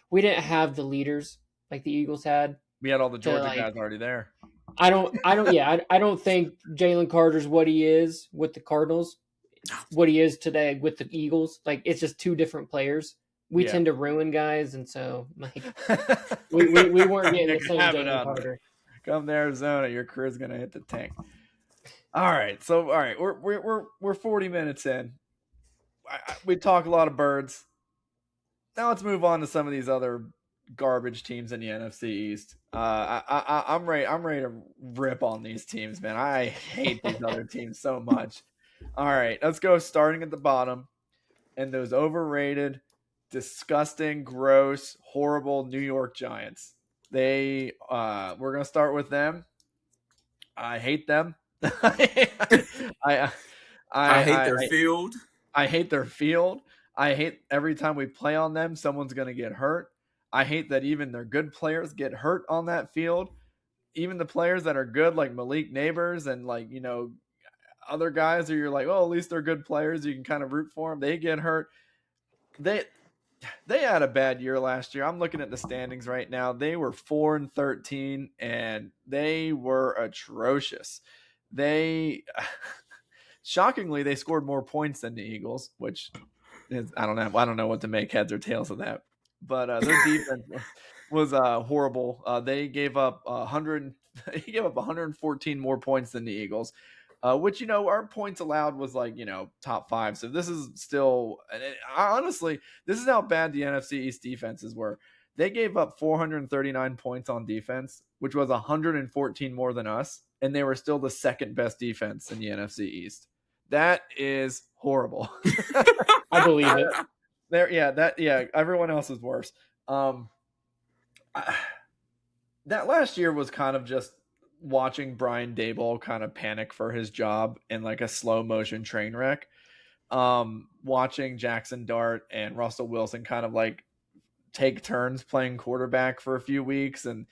we didn't have the leaders like the Eagles had. We had all the Georgia guys already there. I don't think Jalen Carter's what he is with the Cardinals, what he is today with the Eagles. It's just 2 different players. We tend to ruin guys, and so we weren't getting the same Jalen Carter. Come to Arizona, your career's gonna hit the tank. All right, we're 40 minutes in. We talk a lot of birds. Now let's move on to some of these other garbage teams in the NFC East. I'm ready. I'm ready to rip on these teams, man. I hate these other teams so much. All right, let's go. Starting at the bottom, and those overrated, disgusting, gross, horrible New York Giants. We're gonna start with them. I hate them. I, I hate I their field. I hate their field. I hate every time we play on them, someone's going to get hurt. I hate that even their good players get hurt on that field. Even the players that are good, like Malik Neighbors and like, other guys who you're like, oh, at least they're good players. You can kind of root for them. They get hurt. They had a bad year last year. I'm looking at the standings right now. They were 4-13 and they were atrocious. They shockingly, they scored more points than the Eagles, which is, I don't know what to make heads or tails of that. But their defense was horrible. They gave up 114 more points than the Eagles, which our points allowed was like top 5. So this is still, honestly, this is how bad the NFC East defenses were. They gave up 439 points on defense, which was 114 more than us, and they were still the second best defense in the NFC East. That is horrible. I believe it. Everyone else is worse. That last year was kind of just watching Brian Daboll kind of panic for his job in like a slow motion train wreck. Watching Jackson Dart and Russell Wilson kind of like take turns playing quarterback for a few weeks, and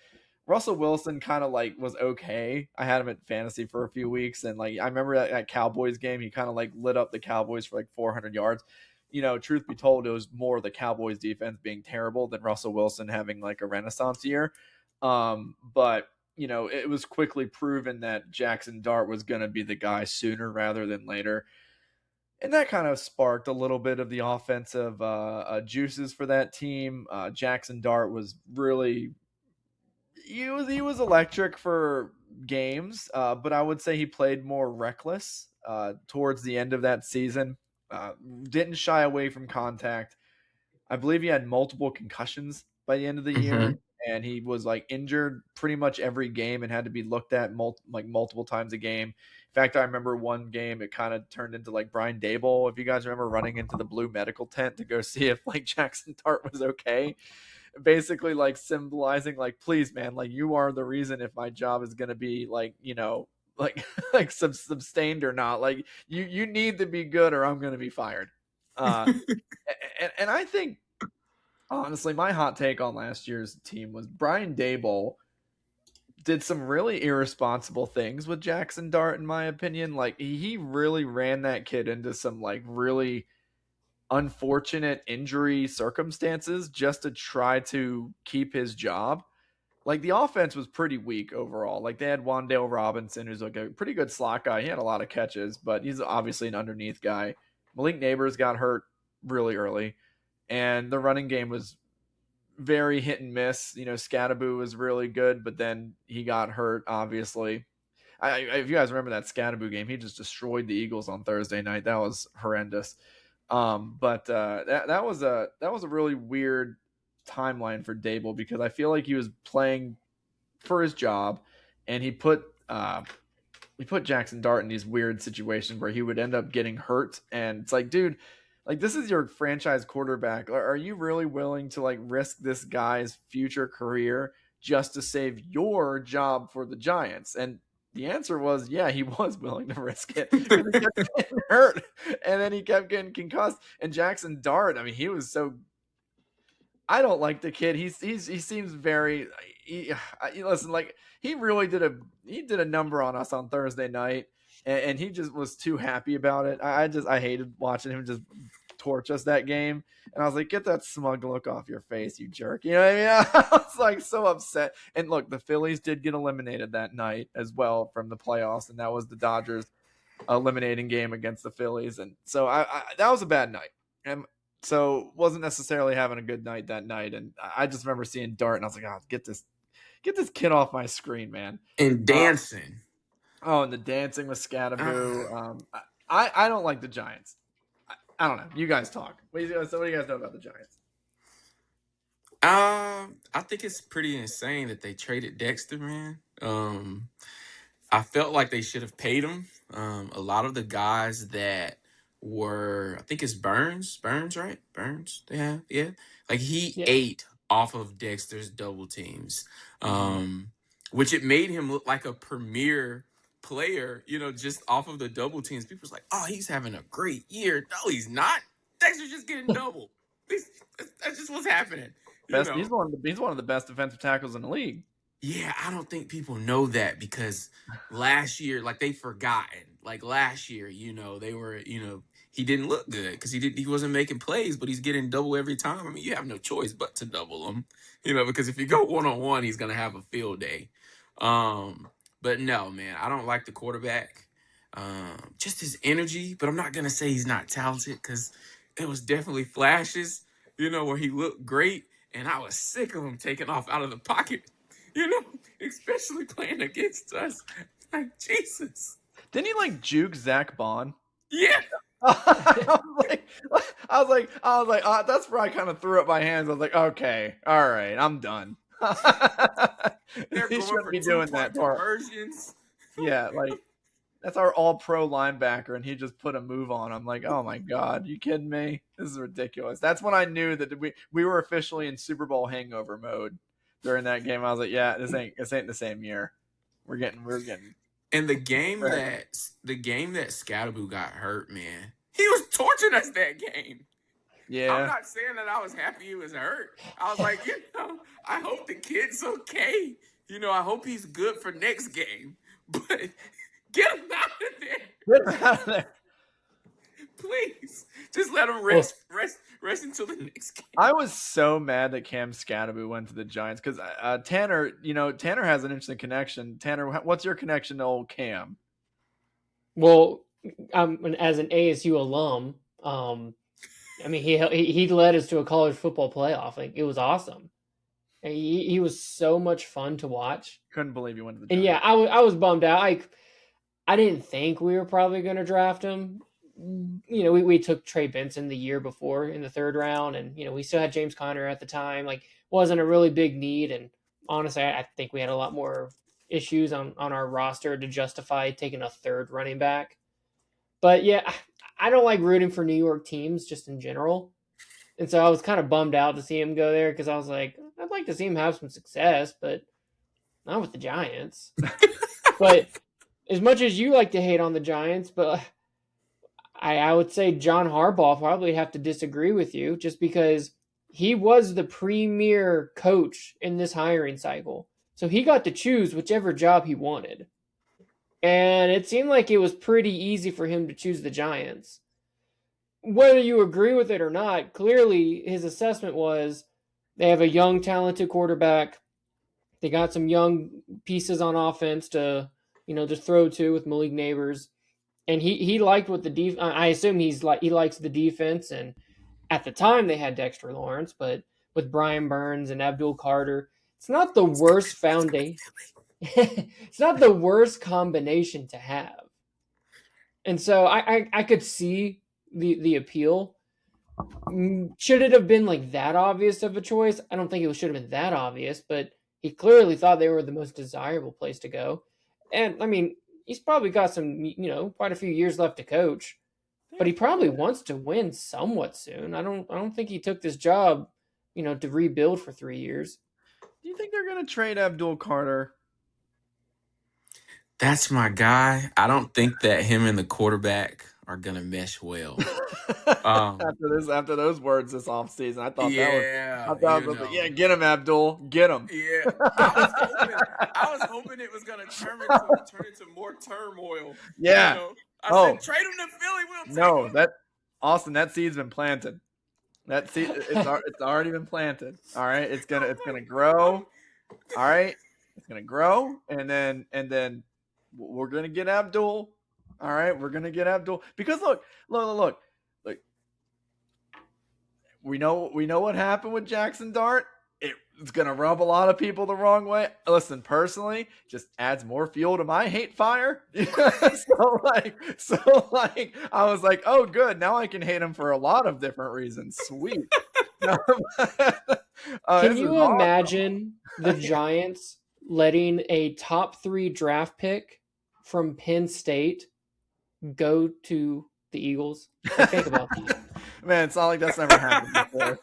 Russell Wilson kind of like was okay. I had him at fantasy for a few weeks, and like I remember that Cowboys game, he kind of like lit up the Cowboys for like 400 yards. Truth be told, it was more the Cowboys defense being terrible than Russell Wilson having like a renaissance year. But it was quickly proven that Jackson Dart was going to be the guy sooner rather than later. And that kind of sparked a little bit of the offensive juices for that team. Jackson Dart was really, he was electric for games, but I would say he played more reckless towards the end of that season. Didn't shy away from contact. I believe he had multiple concussions by the end of the year, and he was like injured pretty much every game and had to be looked at multiple times a game. In fact, I remember one game it kind of turned into like Brian Daboll, if you guys remember, running into the blue medical tent to go see if like Jackson Dart was okay. Basically like symbolizing like, please man, like you are the reason if my job is going to be like, like sustained or not. Like you need to be good or I'm going to be fired. And I think honestly, my hot take on last year's team was Brian Daboll did some really irresponsible things with Jackson Dart, in my opinion. Like he really ran that kid into some like really unfortunate injury circumstances just to try to keep his job. Like the offense was pretty weak overall. Like they had Wan'Dale Robinson, who's like a pretty good slot guy. He had a lot of catches, but he's obviously an underneath guy. Malik Neighbors got hurt really early, and the running game was very hit and miss. Scattaboo was really good, but then he got hurt, obviously. If you guys remember that Scattaboo game, he just destroyed the Eagles on Thursday night. That was horrendous. But that was a really weird timeline for Daboll because I feel like he was playing for his job, and he put Jackson Dart in these weird situations where he would end up getting hurt, and it's like, dude, like this is your franchise quarterback. Are you really willing to like risk this guy's future career just to save your job for the Giants? And the answer was, yeah, he was willing to risk it because he kept getting hurt, and then he kept getting concussed. And Jackson Dart, I mean, he was so. I don't like the kid. He seems very. Listen, like he really did a number on us on Thursday night, and he just was too happy about it. I hated watching him just torch us that game, and I was like, get that smug look off your face, you jerk. You know what I mean? I was like so upset. And look, the Phillies did get eliminated that night as well from the playoffs, and that was the Dodgers eliminating game against the Phillies, and so I that was a bad night. And so wasn't necessarily having a good night that night, and I just remember seeing Dart, and I was like, "Oh, get this kid off my screen, man!" And dancing. Oh, and the dancing with Scatterboo. I don't like the Giants. I don't know. You guys talk. What do you guys know about the Giants? I think it's pretty insane that they traded Dexter, man. I felt like they should have paid him. A lot of the guys that were, I think it's Burns, right? Burns, yeah. Like he Yeah. ate off of Dexter's double teams, which it made him look like a premier player, just off of the double teams. People's like, oh, he's having a great year. No, he's not. Dexter's just getting double. That's just what's happening. He's one of the best defensive tackles in the league. Yeah, I don't think people know that because last year, like they've forgotten. Like last year, they were, he didn't look good because he wasn't making plays, but he's getting double every time. I mean, you have no choice but to double him, because if you go 1-on-1, he's gonna have a field day. But no, man, I don't like the quarterback. Just his energy, but I'm not gonna say he's not talented because it was definitely flashes, where he looked great, and I was sick of him taking off out of the pocket. Especially playing against us. Like, Jesus. Didn't he juke Zach Bond? Yeah. I was like, that's where I kind of threw up my hands. I was like, okay, all right, I'm done. He shouldn't be doing that. Conversions. Yeah, that's our all-pro linebacker, and he just put a move on. I'm like, oh my god, you kidding me? This is ridiculous. That's when I knew that we were officially in Super Bowl hangover mode. During that game, I was like, "Yeah, this ain't the same year. We're getting." And the game that Scatterboo got hurt, man, he was torturing us that game. Yeah, I'm not saying that I was happy he was hurt. I was like, I hope the kid's okay. I hope he's good for next game. But get him out of there. Get him out of there. Please, just let him rest until the next game. I was so mad that Cam Scatterboo went to the Giants because Tanner, Tanner has an interesting connection. Tanner, what's your connection to old Cam? Well, as an ASU alum, I mean, he led us to a college football playoff. Like, it was awesome. And he was so much fun to watch. Couldn't believe you went to the Giants. And yeah, I was bummed out. I didn't think we were probably going to draft him. We took Trey Benson the year before in the 3rd round, and we still had James Conner at the time. Wasn't a really big need, and honestly, I think we had a lot more issues on our roster to justify taking a 3rd running back. But yeah, I don't like rooting for New York teams just in general, and so I was kind of bummed out to see him go there because I was like, I'd like to see him have some success, but not with the Giants. But as much as you like to hate on the Giants, but I would say John Harbaugh probably have to disagree with you just because he was the premier coach in this hiring cycle. So he got to choose whichever job he wanted. And it seemed like it was pretty easy for him to choose the Giants. Whether you agree with it or not, clearly his assessment was they have a young, talented quarterback. They got some young pieces on offense to, to throw to with Malik Neighbors. And he liked what I assume he likes the defense. And at the time they had Dexter Lawrence, but with Brian Burns and Abdul Carter, it's not the worst foundation. It's not the worst combination to have. And so I could see the appeal. Should it have been that obvious of a choice? I don't think it should have been that obvious, but he clearly thought they were the most desirable place to go. And I mean, he's probably got some, quite a few years left to coach, but he probably wants to win somewhat soon. I don't think he took this job, to rebuild for 3 years. Do you think they're going to trade Abdul Carter? That's my guy. I don't think that him and the quarterback are going to mesh well. After those words this offseason, I thought yeah, get him, Abdul, get him. Yeah, I was hoping it was going to turn into more turmoil. Yeah. I said, trade him to Philly. We'll take him. Austin, that seed's been planted. That seed, it's already been planted. All right, it's gonna grow. All right, it's gonna grow, and then we're gonna get Abdul. All right, we're gonna get Abdul because look. We know what happened with Jackson Dart. it's gonna rub a lot of people the wrong way. Listen, personally, just adds more fuel to my hate fire. so like, I was like, oh, good. Now I can hate him for a lot of different reasons. Sweet. Can you imagine the Giants letting a top 3 draft pick from Penn State go to the Eagles? Like, think about that. Man, it's not like that's never happened before.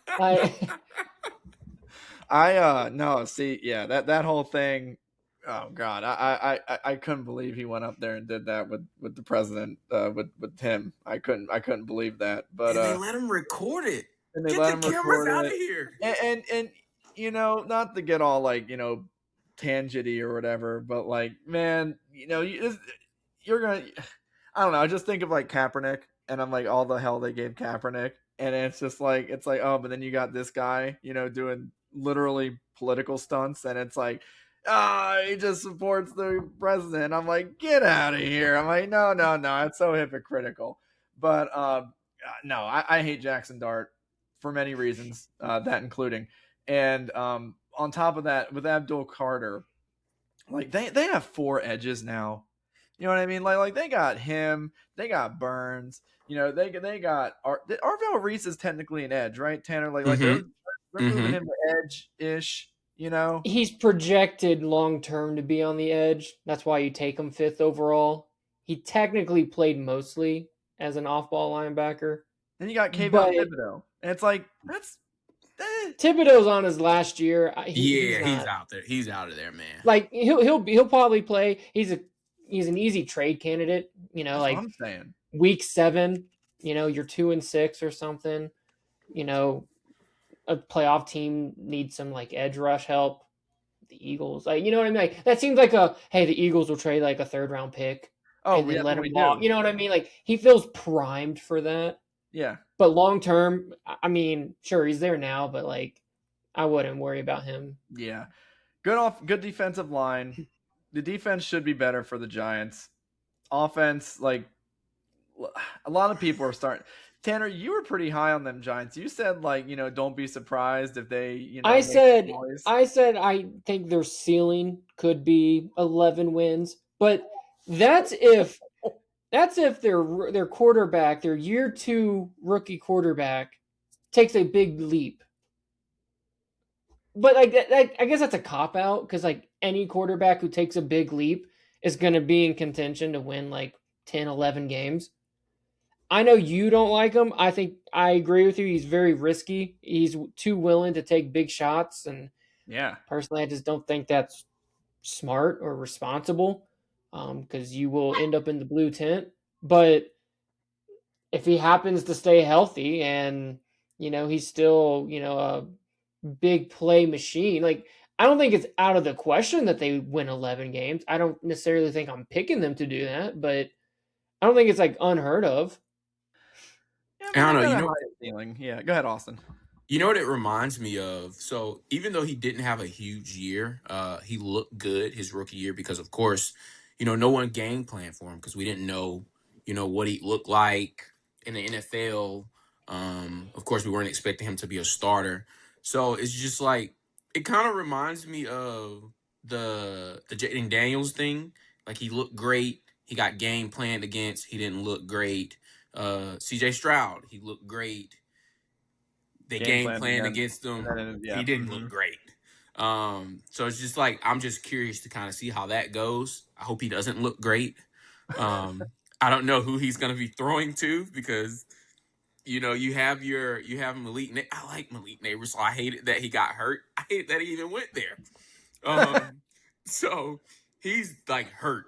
No, see, yeah, that whole thing. Oh God, I couldn't believe he went up there and did that with the president, with him. I couldn't believe that. But and they let him record it. And they get let the him cameras record out it. of here. And you know, not to get all like, you know, tangenty or whatever, but like, man, you know, you're gonna. I don't know. I just think of like Kaepernick, and I'm like, all the hell they gave Kaepernick, and it's just like, oh, but then you got this guy, you know, doing literally political stunts, and it's like, he just supports the president. I'm like, get out of here. I'm like, no, it's so hypocritical. But no, I hate Jackson Dart for many reasons, that including, and on top of that, with Abdul Carter, like they have 4 edges now. You know what I mean? Like they got him, they got Burns. You know, they got Arvell Reese is technically an edge, right, Tanner? Like they're moving him to edge ish. You know, he's projected long term to be on the edge. That's why you take him 5th overall. He technically played mostly as an off-ball linebacker. Then you got Kayvon Thibodeau, and it's like that's. Thibodeau's on his last year. He's out there. He's out of there, man. Like he'll probably play. He's an easy trade candidate. You know, that's like what I'm saying. Week 7. You know, you're 2-6 or something. You know, a playoff team needs some like edge rush help. The Eagles, like, you know what I mean? Like, that seems like the Eagles will trade like a 3rd round pick. Oh, and then let him walk. You know what I mean? Like, he feels primed for that. Yeah. But long term, I mean, sure, he's there now, but like, I wouldn't worry about him. Yeah. Good defensive line. The defense should be better for the Giants. Offense, like, a lot of people are starting. Tanner, you were pretty high on them Giants. You said, like, you know, don't be surprised if they, you know. I said I think their ceiling could be 11 wins, but that's if their quarterback, their year 2 rookie quarterback, takes a big leap. But like, I guess that's a cop out, because like any quarterback who takes a big leap is going to be in contention to win like 10, 11 games. I know you don't like him. I think I agree with you. He's very risky. He's too willing to take big shots. And yeah, personally, I just don't think that's smart or responsible, because you will end up in the blue tent. But if he happens to stay healthy and, you know, he's still, you know, a big play machine, like, I don't think it's out of the question that they win 11 games. I don't necessarily think I'm picking them to do that, but I don't think it's like unheard of. Yeah, I don't know. You know, feeling. Yeah, go ahead, Austin. You know what it reminds me of? So even though he didn't have a huge year, he looked good his rookie year because, of course, you know, no one game plan for him because we didn't know, you know, what he looked like in the NFL. Of course, we weren't expecting him to be a starter. So it's just like, it kind of reminds me of the Jaden Daniels thing. Like, he looked great. He got game planned against. He didn't look great. CJ Stroud, he looked great. They game planned against him. Yeah. He didn't look great. So it's just like, I'm just curious to kind of see how that goes. I hope he doesn't look great. I don't know who he's going to be throwing to because, you know, you have Malik. I like Malik Neighbors, so I hated that he got hurt. I hate that he even went there. So he's like hurt.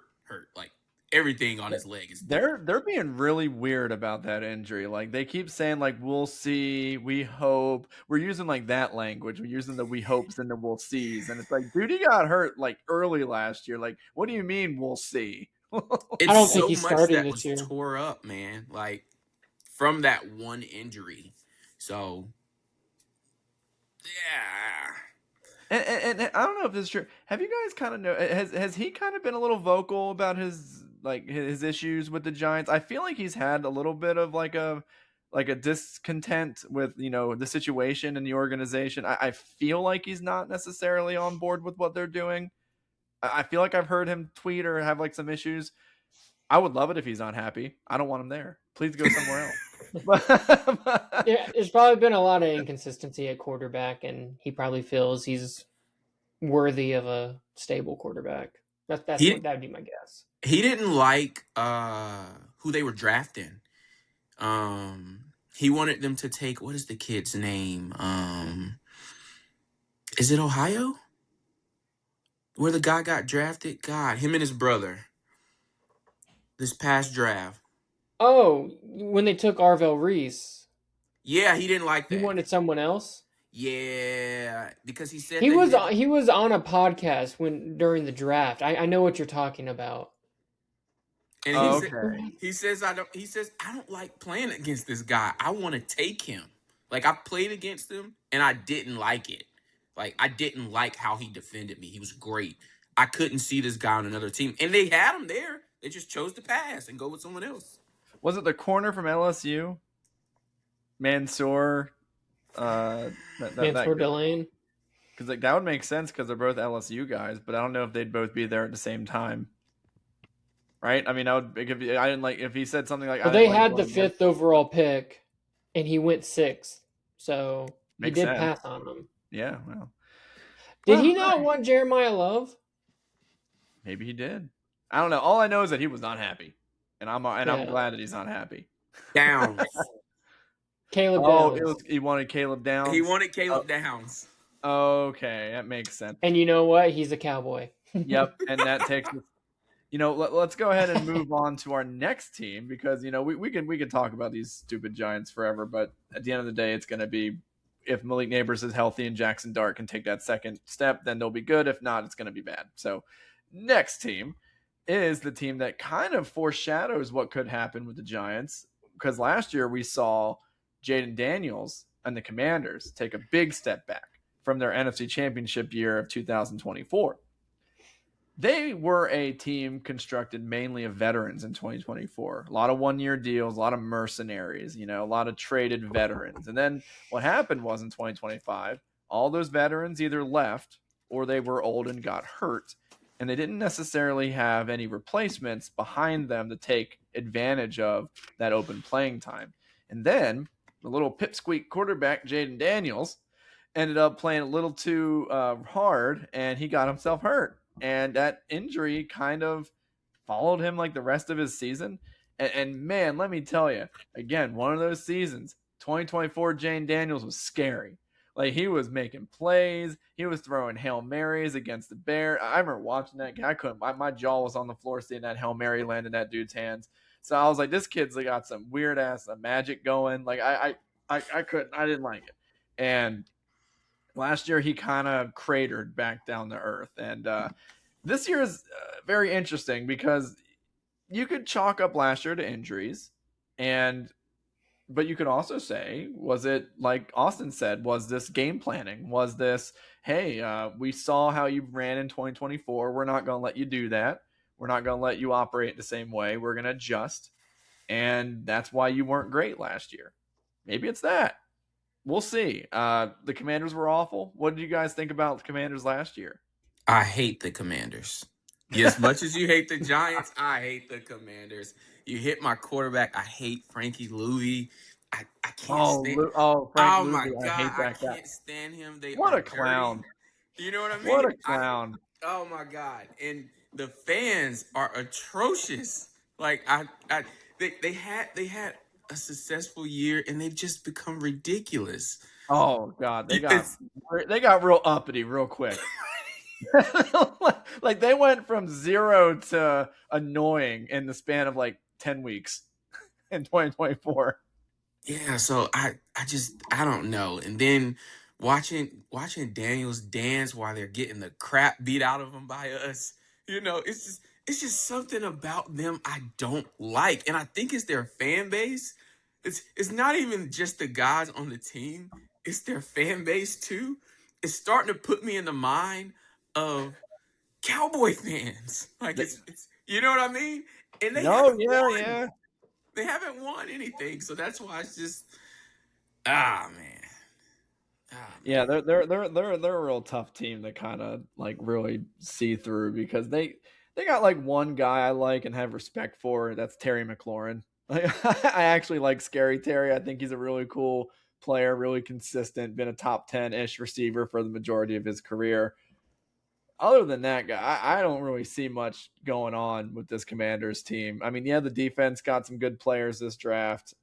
Like, everything on his leg is they're being really weird about that injury. Like, they keep saying like, we'll see, we hope. We're using like that language. We're using the we hopes and the we'll sees, and it's like, dude, he got hurt like early last year. Like, what do you mean we'll see? I don't think he's starting this year. Tore up, man, like from that one injury. So yeah. And I don't know if this is true. Have you guys kind of know? Has he kind of been a little vocal about his issues with the Giants? I feel like he's had a little bit of like a like a discontent with, the situation and the organization. I feel like he's not necessarily on board with what they're doing. I feel like I've heard him tweet or have like some issues. I would love it if he's not happy. I don't want him there. Please go somewhere else. Yeah, there's probably been a lot of inconsistency at quarterback, and he probably feels he's worthy of a stable quarterback. That would be my guess. He didn't like who they were drafting. He wanted them to take, what is the kid's name? Is it Ohio? Where the guy got drafted? God, him and his brother. This past draft. Oh, when they took Arvell Reese. Yeah, he didn't like that. He wanted someone else? Yeah, because he said he was on a podcast during the draft. I know what you're talking about. And he says I don't like playing against this guy. I want to take him. Like, I played against him and I didn't like it. Like, I didn't like how he defended me. He was great. I couldn't see this guy on another team. And they had him there. They just chose to pass and go with someone else. Was it the corner from LSU? Mansour? Mansour Delane? Because like that would make sense because they're both LSU guys, but I don't know if they'd both be there at the same time. Right? I mean, if he said something like... Well, they had the 5th overall pick, and he went 6th. So he did pass on him. Yeah, well. Did he not want Jeremiah Love? Maybe he did. I don't know. All I know is that he was not happy. And I'm glad that he's not happy. Downs. Caleb Downs. He wanted Caleb Downs? He wanted Caleb Downs. Okay, that makes sense. And you know what? He's a Cowboy. Yep, and that takes us... let's go ahead and move on to our next team because, we can talk about these stupid Giants forever, but at the end of the day, it's going to be if Malik Neighbors is healthy and Jackson Dart can take that second step, then they'll be good. If not, it's going to be bad. So next team is the team that kind of foreshadows what could happen with the Giants because last year we saw Jaden Daniels and the Commanders take a big step back from their NFC Championship year of 2024. They were a team constructed mainly of veterans in 2024. A lot of one-year deals, a lot of mercenaries, a lot of traded veterans. And then what happened was in 2025, all those veterans either left or they were old and got hurt. And they didn't necessarily have any replacements behind them to take advantage of that open playing time. And then the little pipsqueak quarterback, Jaden Daniels, ended up playing a little too hard and he got himself hurt. And that injury kind of followed him like the rest of his season. And man, let me tell you, again, one of those seasons, 2024 Jaden Daniels was scary. Like, he was making plays. He was throwing Hail Marys against the Bears. I remember watching that. I couldn't. My jaw was on the floor seeing that Hail Mary land in that dude's hands. So I was like, this kid's got some weird-ass magic going. Like, I couldn't. I didn't like it. And last year, he kind of cratered back down to earth. And this year is very interesting because you could chalk up last year to injuries. But you could also say, was it, like Austin said, was this game planning? Was this, hey, we saw how you ran in 2024. We're not going to let you do that. We're not going to let you operate the same way. We're going to adjust. And that's why you weren't great last year. Maybe it's that. We'll see. The Commanders were awful. What did you guys think about the Commanders last year? I hate the Commanders. As much as you hate the Giants, I hate the Commanders. You hit my quarterback. I hate Frankie Louis. I can't stand him. Frank Louis, my God. I hate that I guy. can't stand him. What a clown. Dirty. You know what I mean? What a clown. Oh, my God. And the fans are atrocious. Like, they had a successful year, and they've just become ridiculous. Oh, God. They got real uppity real quick. Like, they went from 0 to annoying in the span of like 10 weeks in 2024. Yeah, so I don't know. And then watching Daniels dance while they're getting the crap beat out of them by us, it's just something about them I don't like. And I think it's their fan base. It's not even just the guys on the team, it's their fan base too. It's starting to put me in the mind of Cowboy fans. Like, it's you know what I mean? And they yeah. They haven't won anything, so that's why it's just man. Yeah, they're a real tough team to kind of like really see through because they got like one guy I like and have respect for. That's Terry McLaurin. Like, I actually like Scary Terry. I think he's a really cool player, really consistent. Been a top 10-ish receiver for the majority of his career. Other than that guy, I don't really see much going on with this Commanders team. I mean, yeah, the defense got some good players this draft.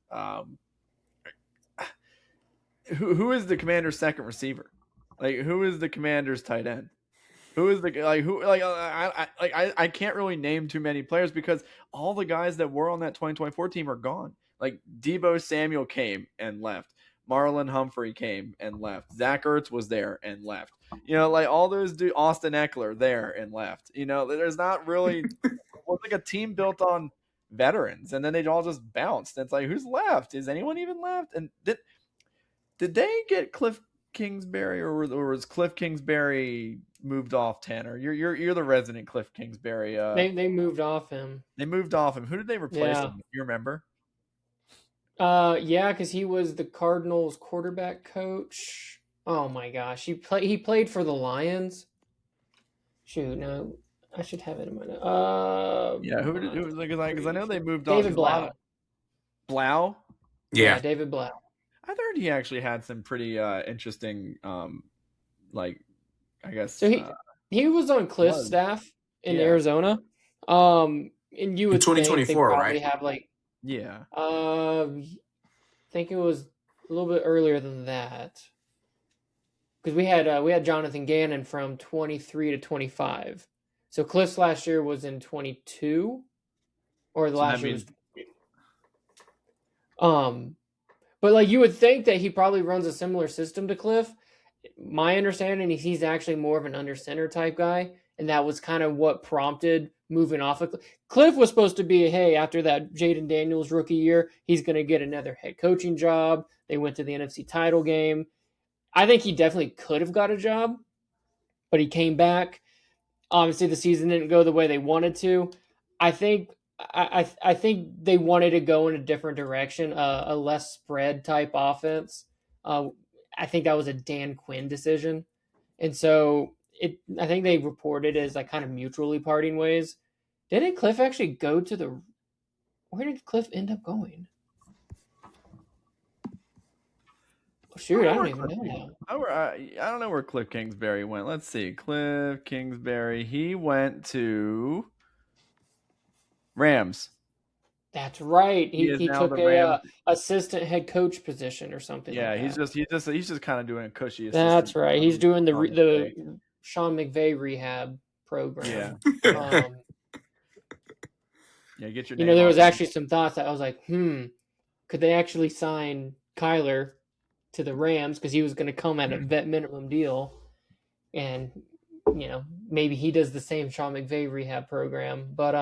Who is the Commander's second receiver? Like, who is the Commander's tight end? Who is the like who like I can't really name too many players because all the guys that were on that 2024 team are gone. Like Debo Samuel came and left. Marlon Humphrey came and left. Zach Ertz was there and left. You know, like all those dudes, Austin Eckler there and left. You know, there's not really was like a team built on veterans, and then they all just bounced. And it's like, who's left? Is anyone even left? And did they get Cliff Kingsbury, or was Cliff Kingsbury moved off? Tanner, you're the resident Cliff Kingsbury. They moved off him. They moved off him. Who did they replace him? You remember? Yeah, because he was the Cardinals quarterback coach. Oh my gosh, he played for the Lions. Shoot, no, I should have it in my notes. Yeah, who was like? Because I know they moved David on. Blau. Blau. Yeah, David Blau. I heard he actually had some pretty interesting, like, I guess. So he was on Cliff's staff in Arizona. And you would in 2024, think they probably right? have like, yeah. I think it was a little bit earlier than that because we had Jonathan Gannon from 23 to 25. So Cliff's last year was in 22, or the last year was. But like you would think that he probably runs a similar system to Cliff. My understanding is he's actually more of an under center type guy, and that was kind of what prompted moving off of Cliff. Was supposed to be, hey, after that Jaden Daniels rookie year, he's going to get another head coaching job. They went to the NFC title game. I think he definitely could have got a job, but he came back. Obviously, the season didn't go the way they wanted to. I think they wanted to go in a different direction, a less spread type offense. I think that was a Dan Quinn decision, and so I think they reported as like kind of mutually parting ways. Didn't Cliff actually go to the? Where did Cliff end up going? Oh, shoot, I don't even know now. I don't know where Cliff Kingsbury went. Let's see, Cliff Kingsbury. He went to Rams. That's right. He took a assistant head coach position or something. Yeah, like he's just kind of doing a cushy. That's right. He's doing the Sean McVay rehab program. Yeah. Yeah, get your. You know, there was actually some thoughts that I was like, could they actually sign Kyler to the Rams because he was going to come at a vet minimum deal, and you know maybe he does the same Sean McVay rehab program, but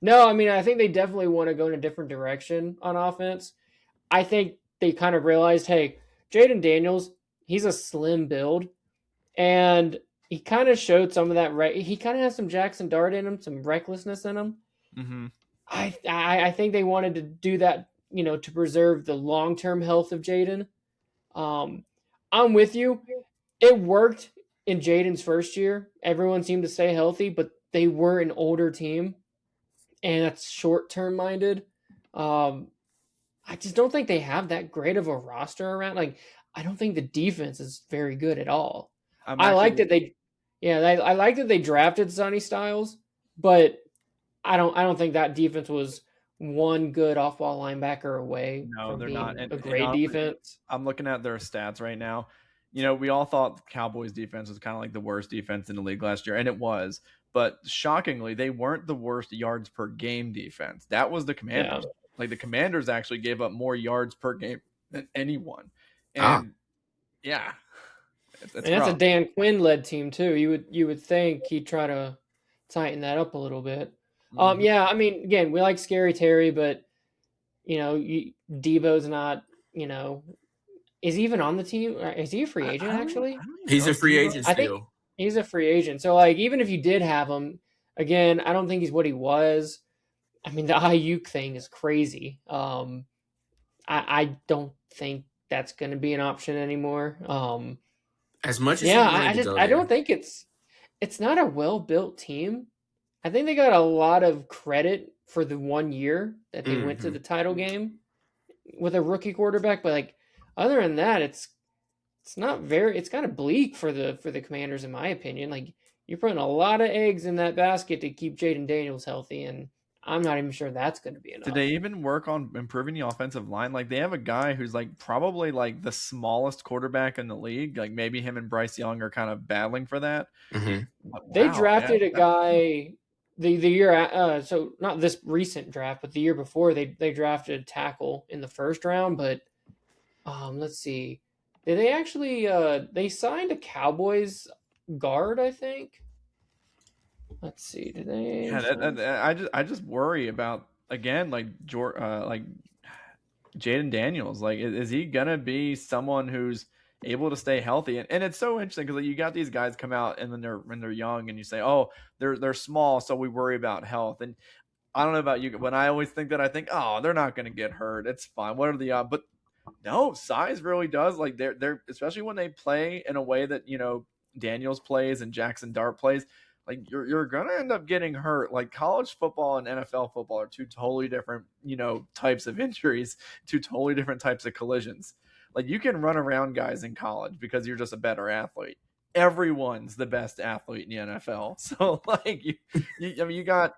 no, I mean, I think they definitely want to go in a different direction on offense. I think they kind of realized, hey, Jaden Daniels, he's a slim build, and he kind of showed some of that. He kind of has some Jackson Dart in him, some recklessness in him. Mm-hmm. I think they wanted to do that, you know, to preserve the long-term health of Jaden. I'm with you. It worked in Jaden's first year. Everyone seemed to stay healthy, but they were an older team. And that's short-term minded. I just don't think they have that great of a roster around. Like, I don't think the defense is very good at all. I like that they drafted Sonny Styles, but I don't think that defense was one good off-ball linebacker away. No, they're not a great defense. I'm looking at their stats right now. You know, we all thought the Cowboys defense was kind of like the worst defense in the league last year, and it was. But shockingly, they weren't the worst yards per game defense. That was the Commanders. Yeah. Like the Commanders actually gave up more yards per game than anyone. And yeah, that's a Dan Quinn led team too. You would think he'd try to tighten that up a little bit. Mm-hmm. Yeah, I mean, again, we like Scary Terry, but you know, Debo's not. You know, is he even on the team? Is he a free agent actually? He's a free agent still. I think he's a free agent. So, like, even if you did have him, again, I don't think he's what he was. I mean, the Ayuk thing is crazy. I don't think that's going to be an option anymore. As much as Yeah, he wanted to go I don't there. think it's not a well built team. I think they got a lot of credit for the 1 year that they went to Mm-hmm. the title game with a rookie quarterback, but like other than that, it's not very. It's kind of bleak for the Commanders, in my opinion. Like you're putting a lot of eggs in that basket to keep Jaden Daniels healthy, and I'm not even sure that's going to be Did enough. they even work on improving the offensive line? Like they have a guy who's like probably like the smallest quarterback in the league. Like maybe him and Bryce Young are kind of battling for that. Mm-hmm. But They wow, yeah, drafted a guy the year so not this recent draft, but the year before they drafted a tackle in the first round. But let's see, did they actually they signed a Cowboys guard? I think. Let's see, did they? yeah. I just worry about again like like Jaden Daniels. Like is he gonna be someone who's able to stay healthy? And it's so interesting because like, you got these guys come out and then when they're young and you say, oh, they're small, so we worry about health. And I don't know about you, when I always think that I think, oh, they're not going to get hurt. It's fine. What are the odds? But no, size really does. Like they're especially when they play in a way that Daniels plays and Jackson Dart plays. Like you're gonna end up getting hurt. Like college football and NFL football are two totally different types of injuries, two totally different types of collisions. Like you can run around guys in college because you're just a better athlete. Everyone's the best athlete in the NFL. So like I mean, you got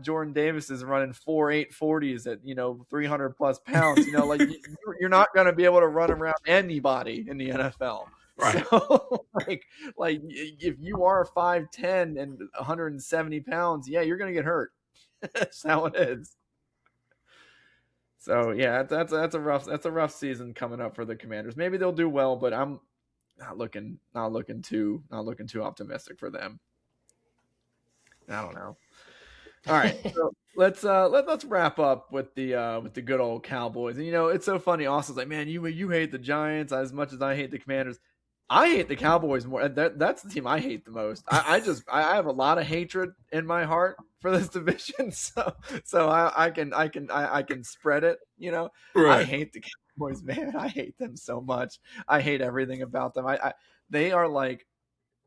Jordan Davis is running 4.8 40s at 300 plus pounds. Like you're not going to be able to run around anybody in the NFL. Right. So like if you are 5'10" and 170 pounds, yeah, you're going to get hurt. That's how it is. So yeah, that's a rough season coming up for the Commanders. Maybe they'll do well, but I'm not looking too optimistic for them. I don't know. All right, so let's wrap up with the good old Cowboys. And it's so funny. Austin's like, man, you hate the Giants as much as I hate the Commanders. I hate the Cowboys more. That's the team I hate the most. I have a lot of hatred in my heart for this division. So I can spread it. I Right. hate the Cowboys, man. I hate them so much. I hate everything about them. They are like,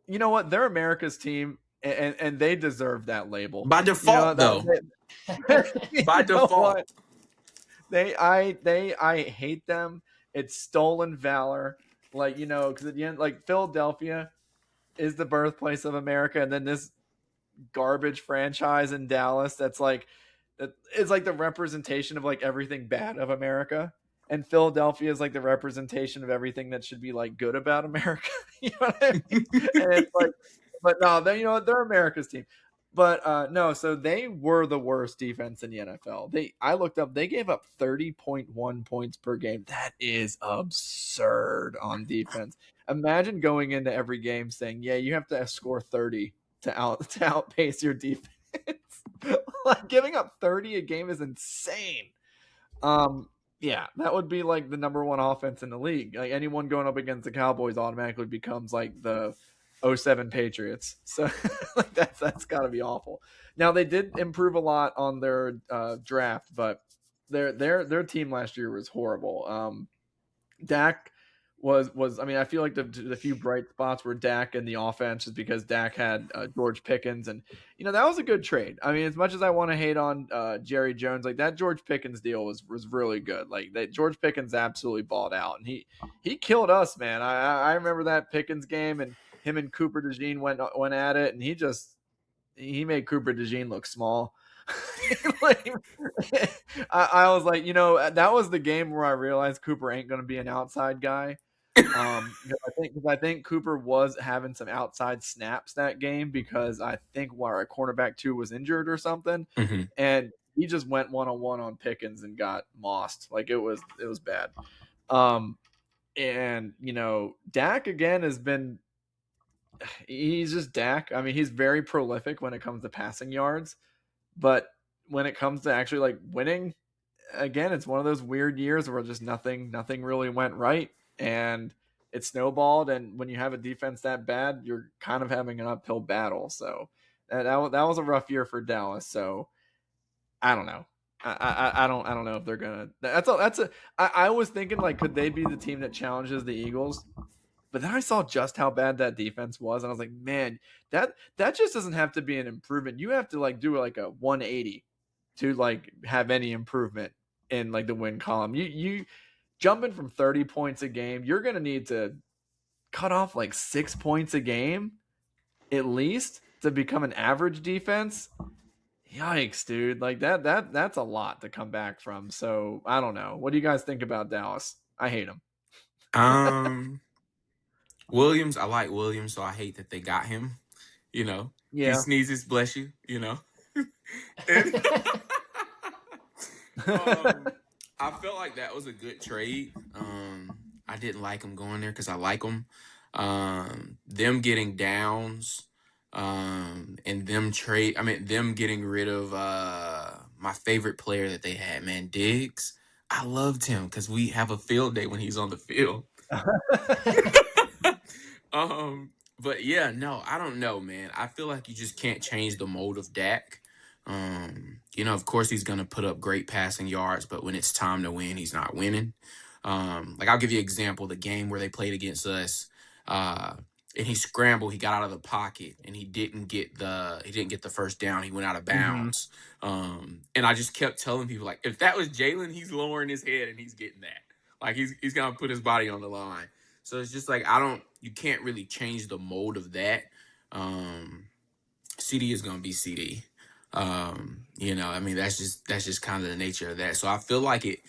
you know what? They're America's team. And they deserve that label By default, though. By default. I hate them. It's stolen valor. Like because at the end, like Philadelphia is the birthplace of America, and then this garbage franchise in Dallas that's like that is like the representation of like everything bad of America. And Philadelphia is like the representation of everything that should be like good about America. You know what I mean? And it's like, but no, they're America's team. But no, so they were the worst defense in the NFL. I looked up, they gave up 30.1 points per game. That is absurd on defense. Imagine going into every game saying, yeah, you have to score 30 to outpace your defense. Like giving up 30 a game is insane. Yeah, that would be like the number one offense in the league. Like anyone going up against the Cowboys automatically becomes like the 07 Patriots. So like that's got to be awful. Now they did improve a lot on their draft, but their team last year was horrible. Dak was I mean, I feel like the few bright spots were Dak and the offense, just because Dak had George Pickens, and that was a good trade. I mean, as much as I want to hate on Jerry Jones, like that George Pickens deal was really good. Like that George Pickens absolutely balled out, and he killed us, man. I remember that Pickens game, and him and Cooper DeJean went at it, and he made Cooper DeJean look small. Like, I was like, that was the game where I realized Cooper ain't going to be an outside guy. I think Cooper was having some outside snaps that game, because I think our cornerback 2 was injured or something, Mm-hmm. and he just went 1-on-1 on Pickens and got mossed. Like it was bad. And Dak again he's just Dak. I mean, he's very prolific when it comes to passing yards, but when it comes to actually like winning, again, it's one of those weird years where just nothing really went right, and it snowballed. And when you have a defense that bad, you're kind of having an uphill battle. So that was a rough year for Dallas. So I don't know. I don't know if they're gonna. I was thinking like, could they be the team that challenges the Eagles? But then I saw just how bad that defense was, and I was like, man, that just doesn't have to be an improvement. You have to like do like a 180 to like have any improvement in like the win column. You jumping from 30 points a game, you're gonna need to cut off like 6 points a game at least to become an average defense. Yikes, dude. Like that's a lot to come back from. So I don't know. What do you guys think about Dallas? I hate him. Williams, I like Williams, so I hate that they got him. You know, Yeah. he sneezes, bless you. You know, and, I felt like that was a good trade. I didn't like him going there because I like him. Them getting Downs, and them getting rid of my favorite player that they had, man, Diggs. I loved him because we have a field day when he's on the field. But yeah, no, I don't know, man. I feel like you just can't change the mold of Dak. Of course he's gonna put up great passing yards, but when it's time to win, he's not winning. Like I'll give you an example: the game where they played against us, and he scrambled, he got out of the pocket, and he didn't get the first down. He went out of bounds. And I just kept telling people, like, if that was Jalen, he's lowering his head and he's getting that. Like he's gonna put his body on the line. So it's just like you can't really change the mold of that. CD is gonna be CD. That's just kind of the nature of that. So I feel like it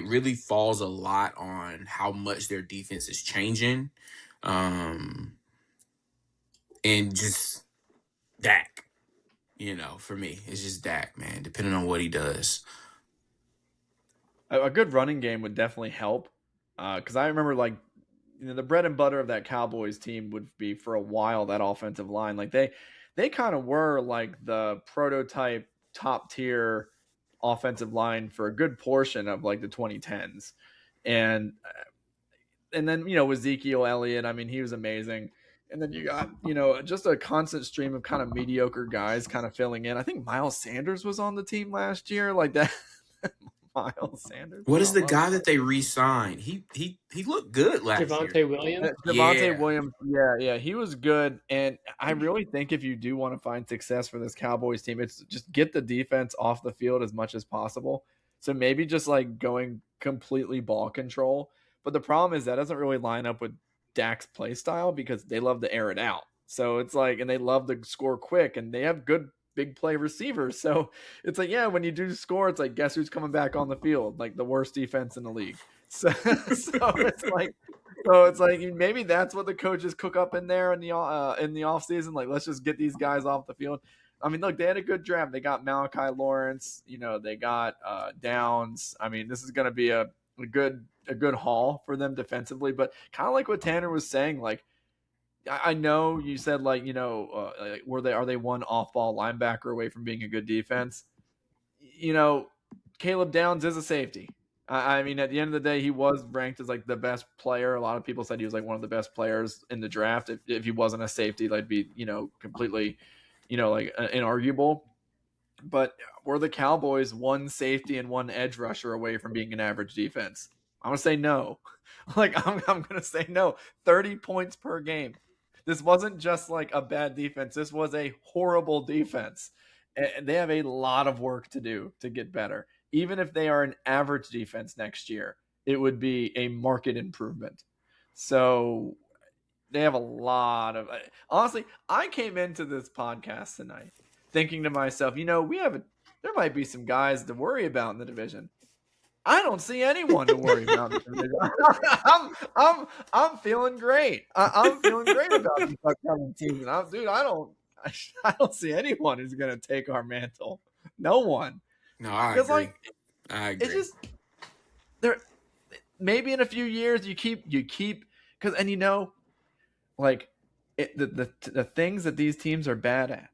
really falls a lot on how much their defense is changing. And just Dak, for me, it's just Dak, man, depending on what he does. A good running game would definitely help. Because I remember like, the bread and butter of that Cowboys team would be for a while that offensive line. Like they kind of were like the prototype top tier offensive line for a good portion of like the 2010s. And then, Ezekiel Elliott, I mean, he was amazing. And then you got, just a constant stream of kind of mediocre guys kind of filling in. I think Miles Sanders was on the team last year, like that. Miles Sanders. What is the guy that they re-signed? He looked good last year. Javonte Williams. Javonte Williams. Yeah, he was good. And I really think if you do want to find success for this Cowboys team, it's just get the defense off the field as much as possible. So maybe just like going completely ball control. But the problem is that doesn't really line up with Dak's play style because they love to air it out. So it's like, and they love to score quick, and they have good big play receivers. So it's like, yeah, when you do score, it's like, guess who's coming back on the field? Like the worst defense in the league. So it's like maybe that's what the coaches cook up in there in the off season. Like, let's just get these guys off the field. I mean, look, they had a good draft. They got Malachi Lawrence. They got Downs. I mean, this is going to be a good haul for them defensively. But kind of like what Tanner was saying, like, I know you said like, are they one off-ball linebacker away from being a good defense? Caleb Downs is a safety. I mean, at the end of the day, he was ranked as like the best player. A lot of people said he was like one of the best players in the draft. If he wasn't a safety, that'd be, completely, like inarguable. But were the Cowboys one safety and one edge rusher away from being an average defense? I'm going to say no. Like, I'm going to say no. 30 points per game. This wasn't just like a bad defense. This was a horrible defense. And they have a lot of work to do to get better. Even if they are an average defense next year, it would be a market improvement. So they have a lot of... Honestly, I came into this podcast tonight thinking to myself, there might be some guys to worry about in the division. I don't see anyone to worry about. I'm feeling great. I'm feeling great about these upcoming teams. And I don't see anyone who's going to take our mantle. No one. No, I agree. I agree. It's just there. Maybe in a few years you keep because the things that these teams are bad at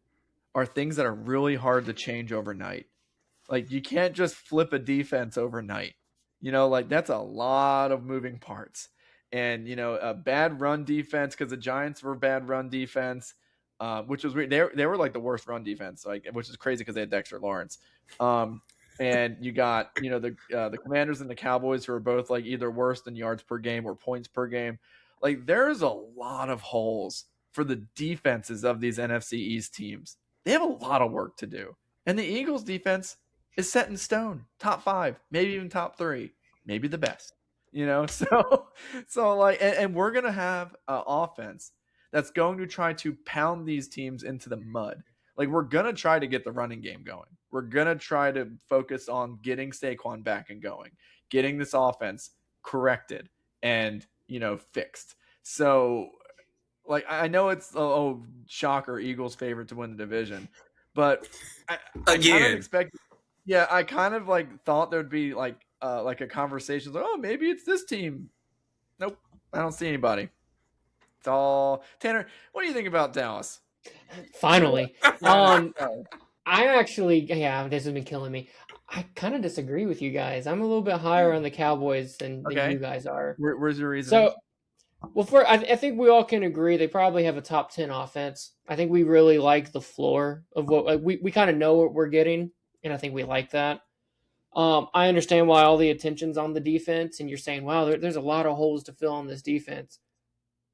are things that are really hard to change overnight. Like, you can't just flip a defense overnight. That's a lot of moving parts. And, a bad run defense, because the Giants were a bad run defense. which was weird. They were like the worst run defense, like, which is crazy because they had Dexter Lawrence. And you got, the Commanders and the Cowboys, who are both like either worse than yards per game or points per game. Like, there's a lot of holes for the defenses of these NFC East teams. They have a lot of work to do. And the Eagles defense is set in stone, top 5, maybe even top 3, maybe the best, so like, and we're going to have an offense that's going to try to pound these teams into the mud. Like, we're going to try to get the running game going. We're going to try to focus on getting Saquon back and going, getting this offense corrected and, fixed. So, like, I know it's, shocker, Eagles favorite to win the division. But I kind of expected, I kind of like thought there'd be like a conversation like, oh, maybe it's this team. Nope, I don't see anybody. It's all Tanner. What do you think about Dallas? Finally, I actually, this has been killing me. I kind of disagree with you guys. I'm a little bit higher on the Cowboys than you guys are. Where's your reason? So, well, I think we all can agree they probably have a top 10 offense. I think we really like the floor of what we kind of know what we're getting, and I think we like that. I understand why all the attention's on the defense, and you're saying, wow, there's a lot of holes to fill on this defense.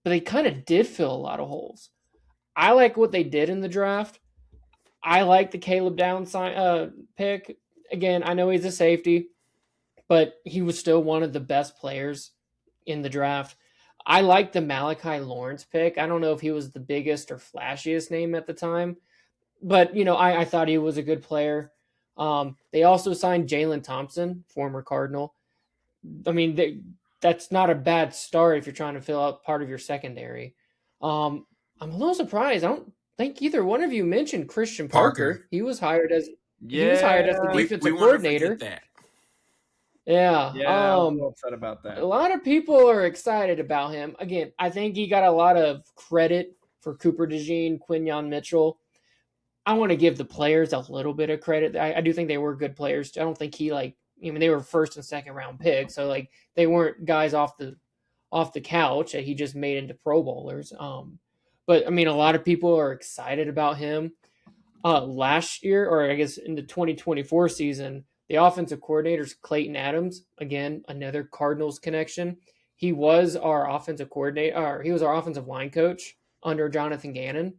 But they kind of did fill a lot of holes. I like what they did in the draft. I like the Caleb Downs pick. Again, I know he's a safety, but he was still one of the best players in the draft. I like the Malachi Lawrence pick. I don't know if he was the biggest or flashiest name at the time, but, I thought he was a good player. They also signed Jalen Thompson, former Cardinal. I mean, that's not a bad start if you're trying to fill out part of your secondary. I'm a little surprised. I don't think either one of you mentioned Christian Parker. He was hired as the defensive coordinator. Yeah. I'm a little upset about that. A lot of people are excited about him. Again, I think he got a lot of credit for Cooper DeJean, Quinyon Mitchell. I want to give the players a little bit of credit. I do think they were good players. I don't think they were first and second round picks, so like they weren't guys off the couch that he just made into Pro Bowlers. But I mean, a lot of people are excited about him. Last year, or I guess in the 2024 season, the offensive coordinator's Clayton Adams. Again, another Cardinals connection. He was our offensive coordinator. He was our offensive line coach under Jonathan Gannon.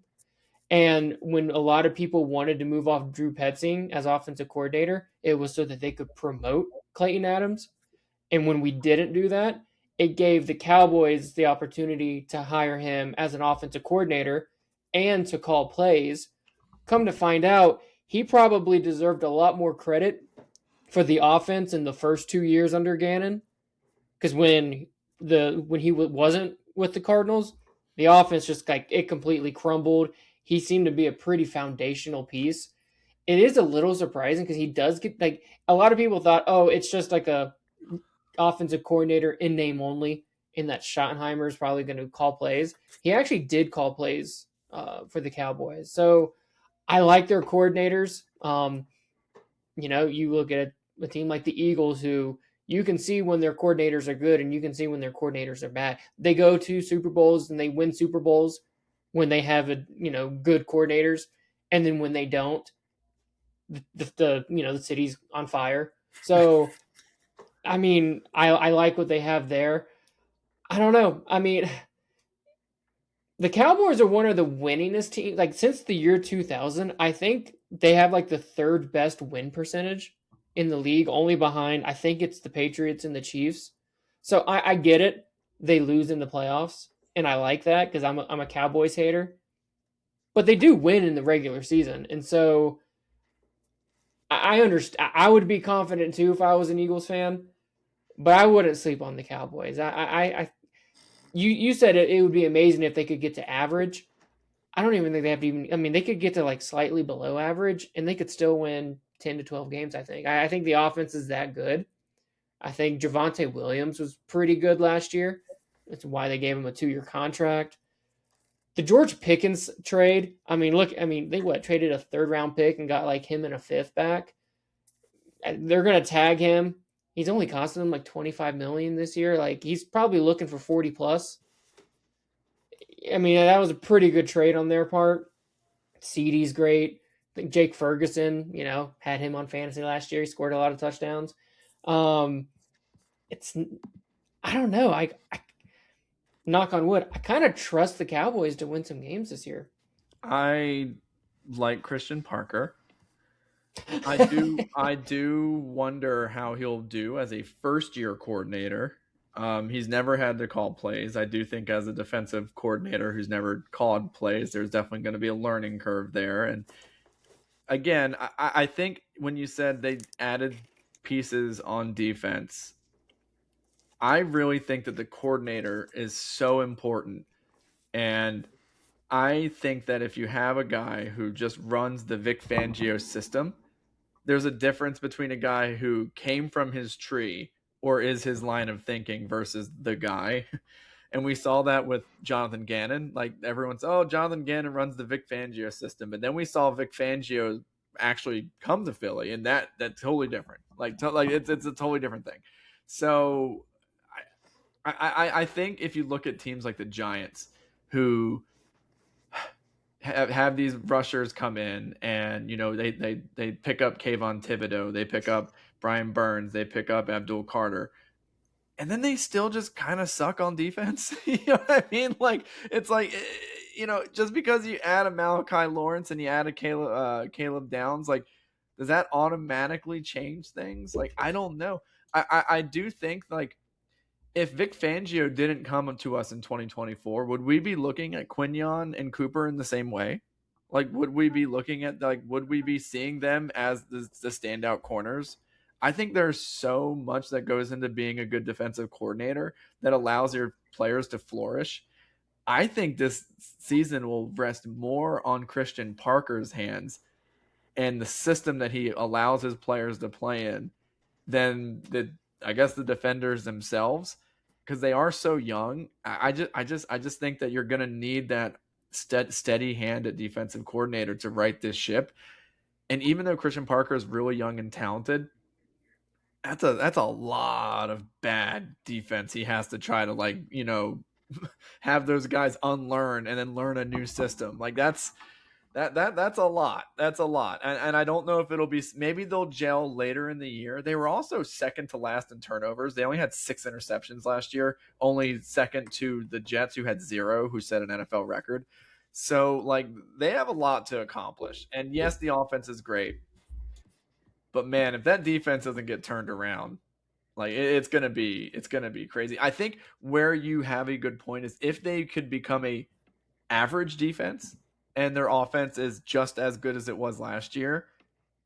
And when a lot of people wanted to move off Drew Petzing as offensive coordinator, it was so that they could promote Clayton Adams. And when we didn't do that, it gave the Cowboys the opportunity to hire him as an offensive coordinator and to call plays. Come to find out, he probably deserved a lot more credit for the offense in the first 2 years under Gannon. Because when he wasn't with the Cardinals, the offense just it completely crumbled. He seemed to be a pretty foundational piece. It is a little surprising because he does get a lot of people thought, oh, it's just like a offensive coordinator in name only, in that Schottenheimer is probably going to call plays. He actually did call plays for the Cowboys. So I like their coordinators. You look at a team like the Eagles, who you can see when their coordinators are good and you can see when their coordinators are bad. They go to Super Bowls and they win Super Bowls when they have good coordinators, and then when they don't, the city's on fire. So, I mean, I like what they have there. I don't know. I mean, the Cowboys are one of the winningest teams. Since the year 2000, I think they have the third best win percentage in the league, only behind, I think it's the Patriots and the Chiefs. So I get it. They lose in the playoffs. And I like that because I'm a Cowboys hater. But they do win in the regular season. And so I understand. I would be confident too if I was an Eagles fan. But I wouldn't sleep on the Cowboys. You said it would be amazing if they could get to average. I don't even think they have to even. I mean, they could get to slightly below average, and they could still win 10 to 12 games, I think. I think the offense is that good. I think Javonte Williams was pretty good last year. That's why they gave him a 2-year contract. The George Pickens trade, they traded a 3rd-round pick and got him and a 5th back. They're going to tag him. He's only costing them $25 million this year. He's probably looking for 40 plus. I mean, that was a pretty good trade on their part. CeeDee's great. I think Jake Ferguson, had him on fantasy last year. He scored a lot of touchdowns. It's I don't know. I knock on wood. I kind of trust the Cowboys to win some games this year. I like Christian Parker. I do wonder how he'll do as a first-year coordinator. He's never had to call plays. I do think as a defensive coordinator who's never called plays, there's definitely going to be a learning curve there. And again, I think when you said they added pieces on defense, I really think that the coordinator is so important. And I think that if you have a guy who just runs the Vic Fangio system, there's a difference between a guy who came from his tree or is his line of thinking versus the guy. And we saw that with Jonathan Gannon. Like everyone's, oh, Jonathan Gannon runs the Vic Fangio system. But then we saw Vic Fangio actually come to Philly, and that's totally different. Like it's a totally different thing. So I think if you look at teams like the Giants who have these rushers come in and, they pick up Kayvon Thibodeau, they pick up Brian Burns, they pick up Abdul Carter, and then they still just kind of suck on defense. You know what I mean? Like, it's like, just because you add a Malachi Lawrence and you add a Caleb Downs, like, does that automatically change things? Like, I don't know. I do think, like, if Vic Fangio didn't come to us in 2024, would we be looking at Quinion and Cooper in the same way? Like, would we be looking at, like, would we be seeing them as the standout corners? I think there's so much that goes into being a good defensive coordinator that allows your players to flourish. I think this season will rest more on Christian Parker's hands and the system that he allows his players to play in than the defenders themselves, because they are so young. I just think that you're going to need that steady hand at defensive coordinator to right this ship. And even though Christian Parker is really young and talented, that's a lot of bad defense he has to try to have those guys unlearn and then learn a new system. Like that's a lot. That's a lot. And I don't know if it'll be, maybe they'll gel later in the year. They were also second to last in turnovers. They only had 6 interceptions last year, only second to the Jets, who had 0, who set an NFL record. So, like, they have a lot to accomplish. And yes, the offense is great. But man, if that defense doesn't get turned around, like, it's gonna be crazy. I think where you have a good point is if they could become a average defense and their offense is just as good as it was last year,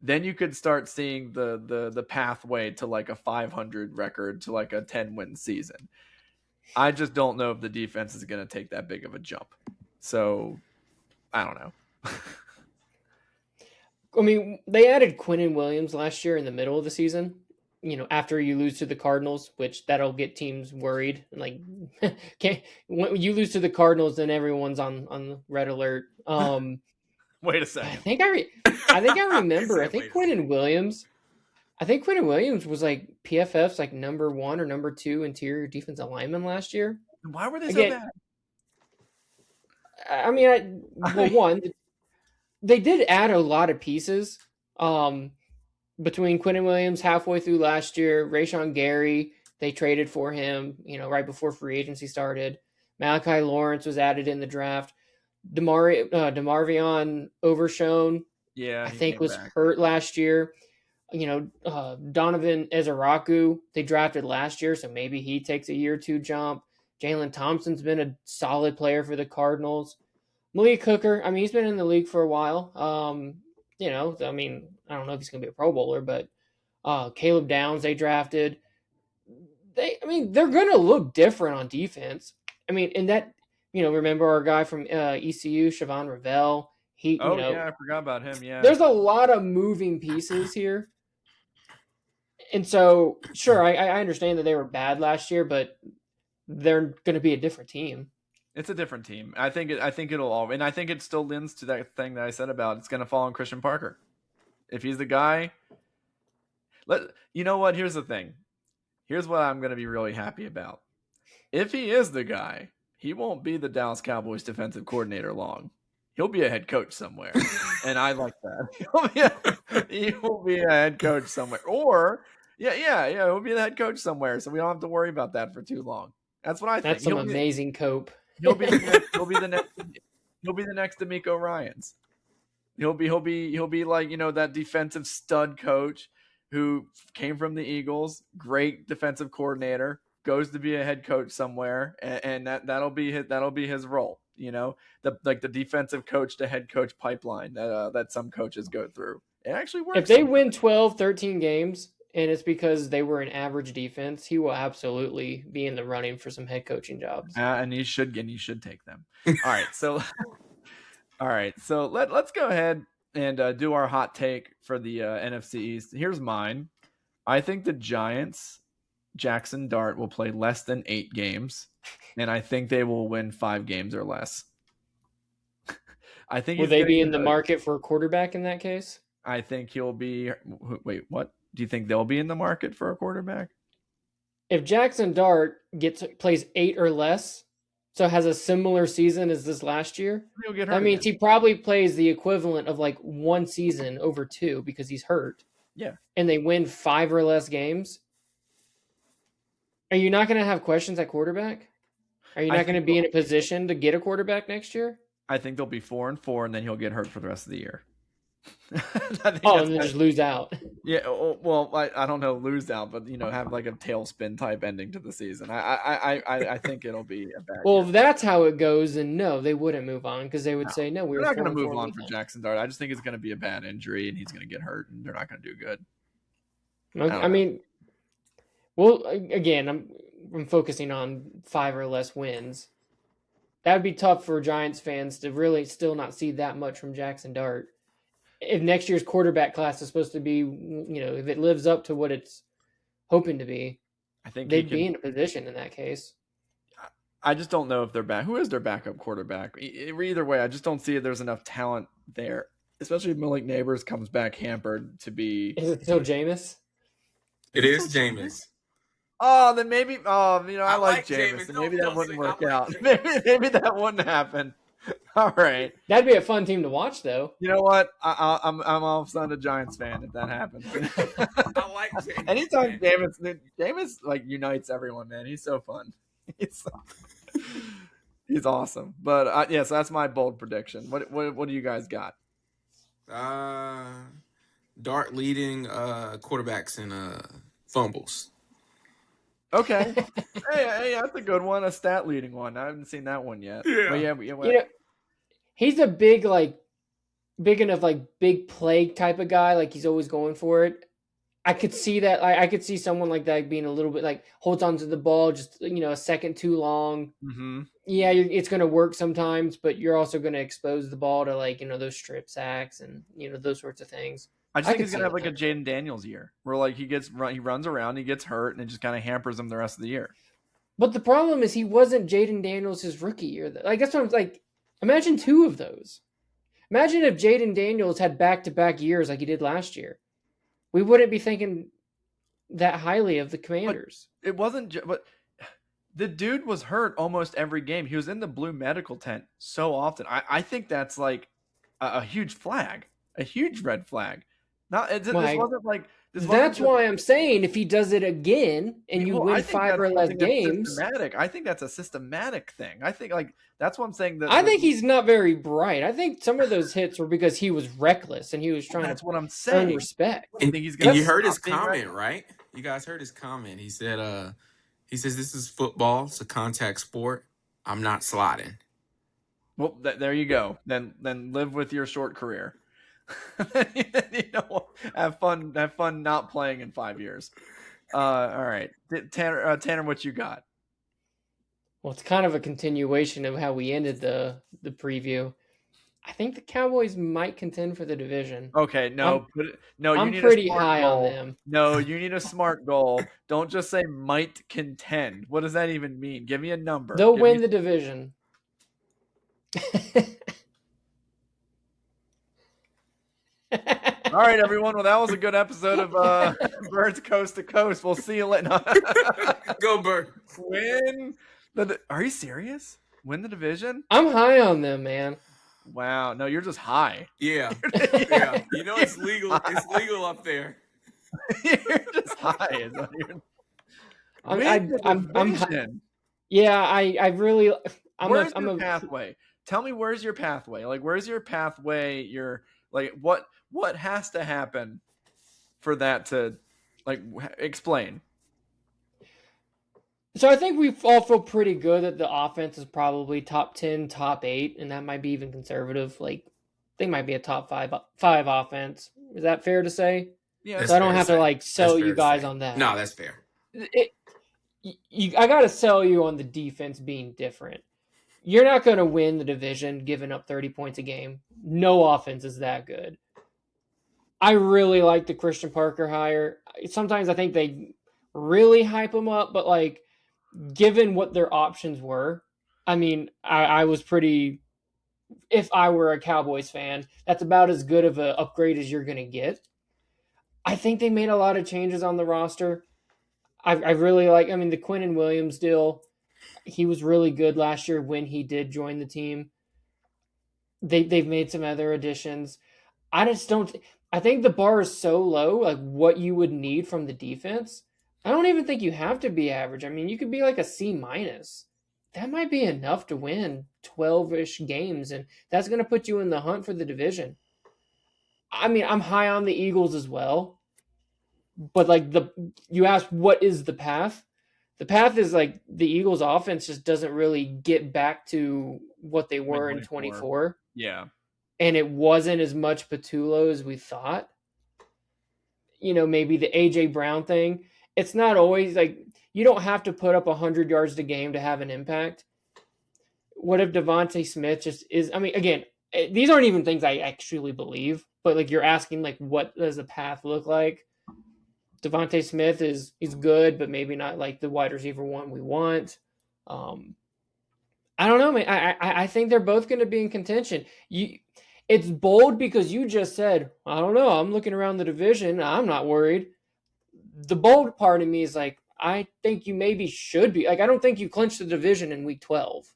then you could start seeing the pathway to like a 500 record to like a 10-win season. I just don't know if the defense is going to take that big of a jump. So I don't know. I mean, they added Quinnen Williams last year in the middle of the season, after you lose to the Cardinals, which that'll get teams worried. Like, when you lose to the Cardinals, then everyone's on red alert. Wait a second. I think I remember. I think Quinnen Williams was like PFF's like number 1 or number 2 interior defensive lineman last year. Why were they so bad? I mean, one, they did add a lot of pieces. Between Quinnen Williams halfway through last year, Rashawn Gary, they traded for him, right before free agency started. Malachi Lawrence was added in the draft. DeMarvion Overshone, I think was hurt last year. Donovan Ezeraku, they drafted last year, so maybe he takes a year or 2 jump. Jalen Thompson's been a solid player for the Cardinals. Malik Hooker, I mean, he's been in the league for a while. I don't know if he's going to be a Pro Bowler, but Caleb Downs they drafted. They're going to look different on defense. I mean, in that, remember our guy from ECU, Siobhan Ravel? I forgot about him. Yeah, there's a lot of moving pieces here, and so sure, I understand that they were bad last year, but they're going to be a different team. It's a different team. I think it'll all, and I think it still lends to that thing that I said about it's going to fall on Christian Parker. If he's the guy, you know what? Here's the thing. Here's what I'm going to be really happy about. If he is the guy, he won't be the Dallas Cowboys defensive coordinator long. he'll be a head coach somewhere, and I like that. He will be a head coach somewhere, or he'll be the head coach somewhere, so we don't have to worry about that for too long. That's what I think. That's some amazing cope. He'll be the next D'Amico Ryans. He'll be like, that defensive stud coach who came from the Eagles, great defensive coordinator, goes to be a head coach somewhere, and that'll be his role. The defensive coach to head coach pipeline that some coaches go through. It actually works. If they win 12, 13 games, and it's because they were an average defense, he will absolutely be in the running for some head coaching jobs. And he should take them. All right, so let's go ahead and do our hot take for the NFC East. Here's mine. I think the Giants, Jackson Dart, will play less than 8 games, and I think they will win 5 games or less. I think will they be in the market for a quarterback in that case? I think he'll be. Wait, what? Do you think they'll be in the market for a quarterback? If Jackson Dart plays 8 or less, so has a similar season as this last year, that means he probably plays the equivalent of like 1 season over 2 because he's hurt. Yeah. And they win 5 or less games. Are you not going to have questions at quarterback? Are you not going to be in a position to get a quarterback next year? I think they'll be 4-4, and then he'll get hurt for the rest of the year. And then just lose out. Yeah, well, I don't know, lose out, but have like a tailspin type ending to the season. I think it'll be a bad. Well, year. If that's how it goes, then no, they wouldn't move on because they would say no. We're not going to move on for Jackson Dart. I just think it's going to be a bad injury, and he's going to get hurt, and they're not going to do good. I mean, well, again, I'm focusing on 5 or less wins. That would be tough for Giants fans to really still not see that much from Jackson Dart. If next year's quarterback class is supposed to be, if it lives up to what it's hoping to be, I think they'd be in a position in that case. I just don't know if they're back. Who is their backup quarterback? Either way, I just don't see if there's enough talent there, especially if Malik Neighbors comes back hampered to be. Is it still Jameis? It is Jameis. Oh, then maybe. I like Jameis. So maybe that wouldn't work out. Maybe that wouldn't happen. All right, that'd be a fun team to watch, though. You know what? I'm all of a sudden a Giants fan if that happens. I like Jameis. Anytime Jameis like unites everyone, man. He's so fun. He's awesome. But so that's my bold prediction. What do you guys got? Dart leading quarterbacks in fumbles. Okay. hey, that's a good one. A stat leading one. I haven't seen that one yet. Yeah. He's a big enough big play type of guy. Like he's always going for it. I could see that. I could see someone like that being a little bit holds onto the ball just a second too long. Mm-hmm. Yeah, it's going to work sometimes, but you're also going to expose the ball to those strip sacks and those sorts of things. I just think he's gonna have a Jaden Daniels year, where he runs around, he gets hurt, and it just kind of hampers him the rest of the year. But the problem is he wasn't Jaden Daniels his rookie year. That's what I'm imagine 2 of those. Imagine if Jaden Daniels had back-to-back years like he did last year. We wouldn't be thinking that highly of the Commanders. But it wasn't. But the dude was hurt almost every game. He was in the blue medical tent so often. I think that's a huge flag, a huge red flag. This wasn't like. That's why I'm saying if he does it again and you win 5 or less games, I think that's a systematic thing. I think that's what I'm saying. I think he's not very bright. I think some of those hits were because he was reckless and he was trying. That's what I'm saying. Earn respect. And you heard his comment, right? You guys heard his comment. He said, "This is football. It's a contact sport. I'm not sliding." Well, there you go. Then live with your short career. Have fun not playing in 5 years. All right, Tanner, what you got? Well, it's kind of a continuation of how we ended the preview. I think the Cowboys might contend for the division. Okay, I'm pretty high on them. No, you need a smart goal. Don't just say might contend. What does that even mean? Give me a number. They'll win the division. All right, everyone. Well, that was a good episode of Birds Coast to Coast. We'll see you later. Go Birds. Are you serious? Win the division? I'm high on them, man. Wow. No, you're just high. Yeah. Yeah. You know it's legal. It's legal up there. You're just high. I'm yeah, I really Where's your pathway? Tell me, where's your pathway? Like, where's your pathway? What has to happen for that to, like, explain? So I think we all feel pretty good that the offense is probably top 10, top 8, and that might be even conservative. Like, they might be a top five offense. Is that fair to say? Yeah. So I don't have to like sell you guys on that. No, that's fair. I got to sell you on the defense being different. You're not going to win the division giving up 30 points a game. No offense is that good. I really like the Christian Parker hire. Sometimes I think they really hype him up, but like, given what their options were, I mean, I was pretty. If I were a Cowboys fan, that's about as good of an upgrade as you're going to get. I think they made a lot of changes on the roster. I really like. I mean, the Quinnen Williams deal. He was really good last year when he did join the team. They've made some other additions. I just don't. I think the bar is so low. Like what you would need from the defense. I don't even think you have to be average. I mean, you could be like a C minus. That might be enough to win 12-ish games, and that's going to put you in the hunt for the division. I mean, I'm high on the Eagles as well, but like you asked, what is the path? The path is like the Eagles' offense just doesn't really get back to what they were in 24. Yeah, and it wasn't as much Patullo as we thought. You know, maybe the AJ Brown thing. It's not always like you don't have to put up 100 yards a game to have an impact. What if Devontae Smith just is? I mean, again, these aren't even things I actually believe, but like you're asking, like, what does the path look like? Devontae Smith is good, but maybe not like the wide receiver one we want. I don't know, man. I think they're both going to be in contention. It's bold because you just said, I don't know. I'm looking around the division. I'm not worried. The bold part of me is like, I think you maybe should be. Like, I don't think you clinch the division in week 12.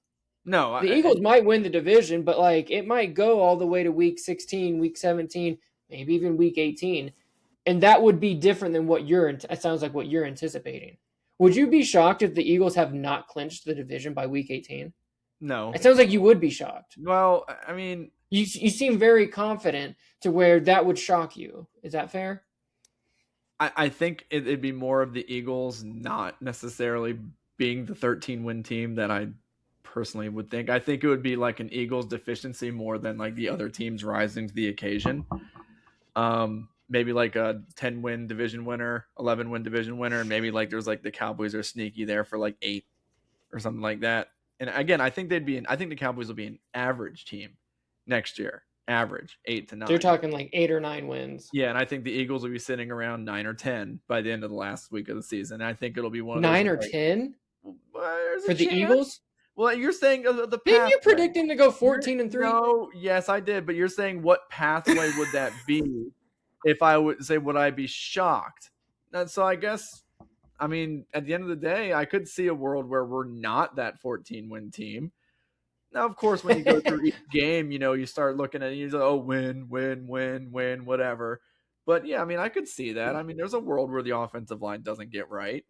No. The Eagles might win the division, but like it might go all the way to week 16, week 17, maybe even week 18. And that would be different than what it sounds like what you're anticipating. Would you be shocked if the Eagles have not clinched the division by week 18? No. It sounds like you would be shocked. Well, I mean, you seem very confident to where that would shock you. Is that fair? I think it'd be more of the Eagles not necessarily being the 13-win team that I personally would think. I think it would be like an Eagles deficiency more than like the other teams rising to the occasion. Maybe like a 10-win division winner, 11-win division winner, and maybe like there's like the Cowboys are sneaky there for like 8 or something like that. And again, I think the Cowboys will be an average team next year. Average 8 to 9. They're talking like 8 or 9 wins. Yeah, and I think the Eagles will be sitting around 9 or 10 by the end of the last week of the season. And I think it'll be one of 9 or like, 10 for the Eagles. Well, you're saying the pathway. Didn't you predict them to go 14-3? No, yes, I did. But you're saying what pathway would that be? If I would say, would I be shocked? And so I guess, I mean, at the end of the day, I could see a world where we're not that 14-win team. Now, of course, when you go through each game, you know, you start looking at it, you're like, oh, win, whatever. But yeah, I mean, I could see that. I mean, there's a world where the offensive line doesn't get right.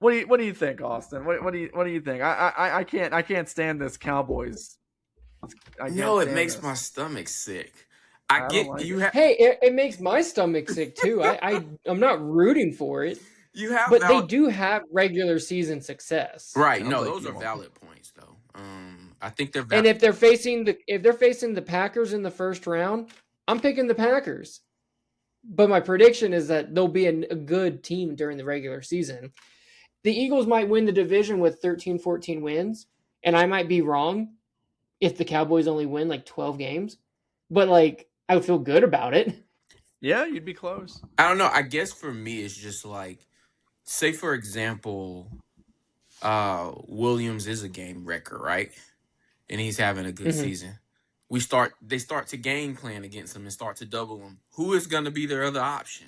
What do you think, Austin? What do you think? I can't stand this Cowboys. It makes my stomach sick. It makes my stomach sick too. I'm not rooting for it. They do have regular season success. Right. No, those are valid points though. I think they're valid. And if they're facing the Packers in the first round, I'm picking the Packers. But my prediction is that they'll be a good team during the regular season. The Eagles might win the division with 13, 14 wins, and I might be wrong if the Cowboys only win like 12 games. But like, I would feel good about it. Yeah, you'd be close. I don't know. I guess for me, it's just like, say for example, Williams is a game wrecker, right? And he's having a good season. They start to game plan against him and start to double him. Who is going to be their other option?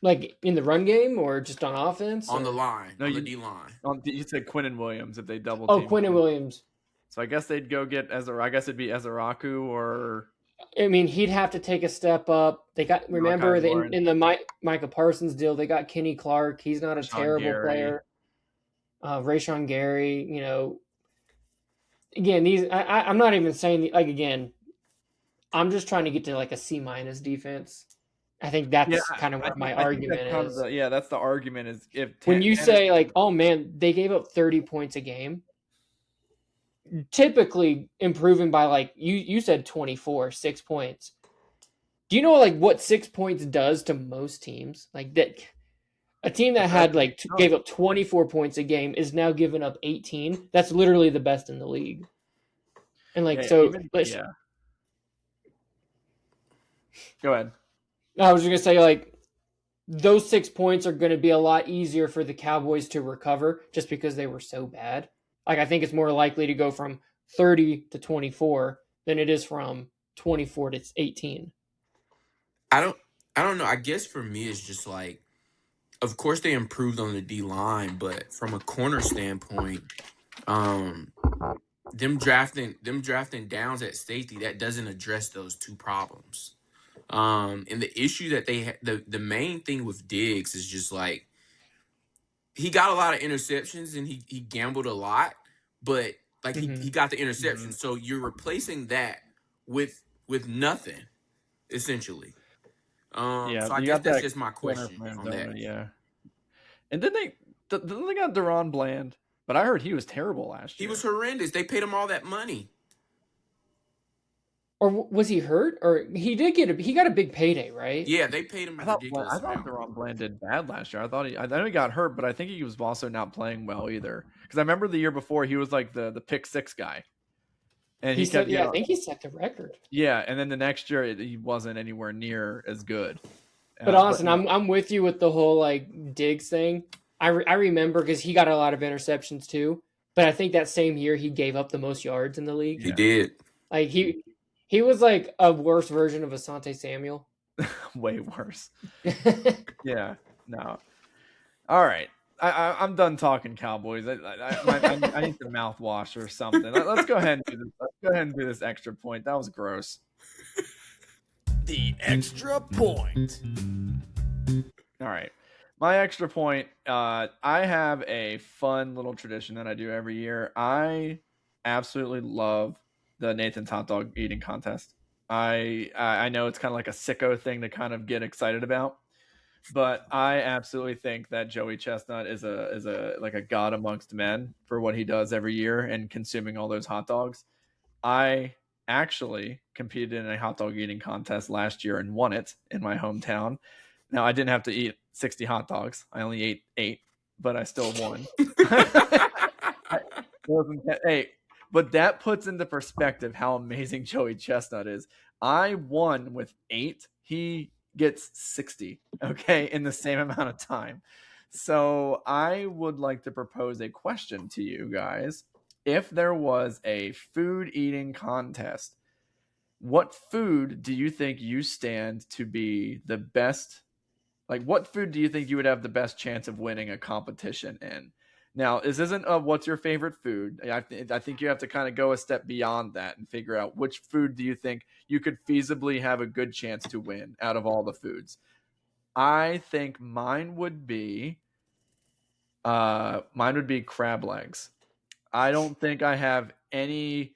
Like in the run game or just on offense? On the or- line, No, on the you- D line. You said Quinnen Williams if they double Oh, team. Quinnen Williams. So I guess they'd go get I guess it'd be Ezeraku or I mean, he'd have to take a step up. They got remember Malachi Lawrence. in the Micah Parsons deal, they got Kenny Clark. He's not a Sean terrible Gary. player. Rayshon Gary, again, these I'm not even saying like again. I'm just trying to get to like a C- defense. I think that's kind of what my argument is. That's the argument is if when you say like, oh man, they gave up 30 points a game, typically improving by like you said 24, 6 points. Do you know like what 6 points does to most teams? Like that, a team that had like gave up 24 points a game is now giving up 18. That's literally the best in the league. And like Go ahead. I was just gonna say like those 6 points are going to be a lot easier for the Cowboys to recover just because they were so bad. Like I think it's more likely to go from 30 to 24 than it is from 24 to 18. I don't know. I guess for me it's just like, of course they improved on the D line, but from a corner standpoint, them drafting Downs at safety, that doesn't address those two problems. And the issue that they the main thing with Diggs is just like he got a lot of interceptions and he gambled a lot, but like he got the interception. So you're replacing that with nothing, essentially. So I guess that's just my question on that. Yeah. And then they got Deron Bland, but I heard he was terrible last year. He was horrendous. They paid him all that money. Or was he hurt? Or he got a big payday, right? Yeah, they paid him ridiculous. I thought Deron Bland did bad last year. I know he got hurt, but I think he was also not playing well either. Because I remember the year before he was like the pick six guy. And I think he set the record. Yeah, and then the next year he wasn't anywhere near as good. But honestly, I'm with you with the whole like Diggs thing. I remember because he got a lot of interceptions too. But I think that same year he gave up the most yards in the league. He did. Like he was like a worse version of Asante Samuel. Way worse. Yeah. No. All right. I'm done talking Cowboys. I need some mouthwash or something. Let's go ahead and do this. Let's go ahead and do this extra point. That was gross. The extra point. All right. My extra point. I have a fun little tradition that I do every year. I absolutely love the Nathan's hot dog eating contest. I know it's kind of like a sicko thing to kind of get excited about. But I absolutely think that Joey Chestnut is a god amongst men for what he does every year and consuming all those hot dogs. I actually competed in a hot dog eating contest last year and won it in my hometown. Now I didn't have to eat 60 hot dogs. I only ate 8, but I still won. Hey, but that puts into perspective how amazing Joey Chestnut is. I won with 8. He gets 60, okay, in the same amount of time. So I would like to propose a question to you guys. If there was a food eating contest, what food do you think you stand to be the best? Like, what food do you think you would have the best chance of winning a competition in? Now, this isn't what's your favorite food. I think you have to kind of go a step beyond that and figure out which food do you think you could feasibly have a good chance to win out of all the foods. I think mine would be crab legs. I don't think I have any.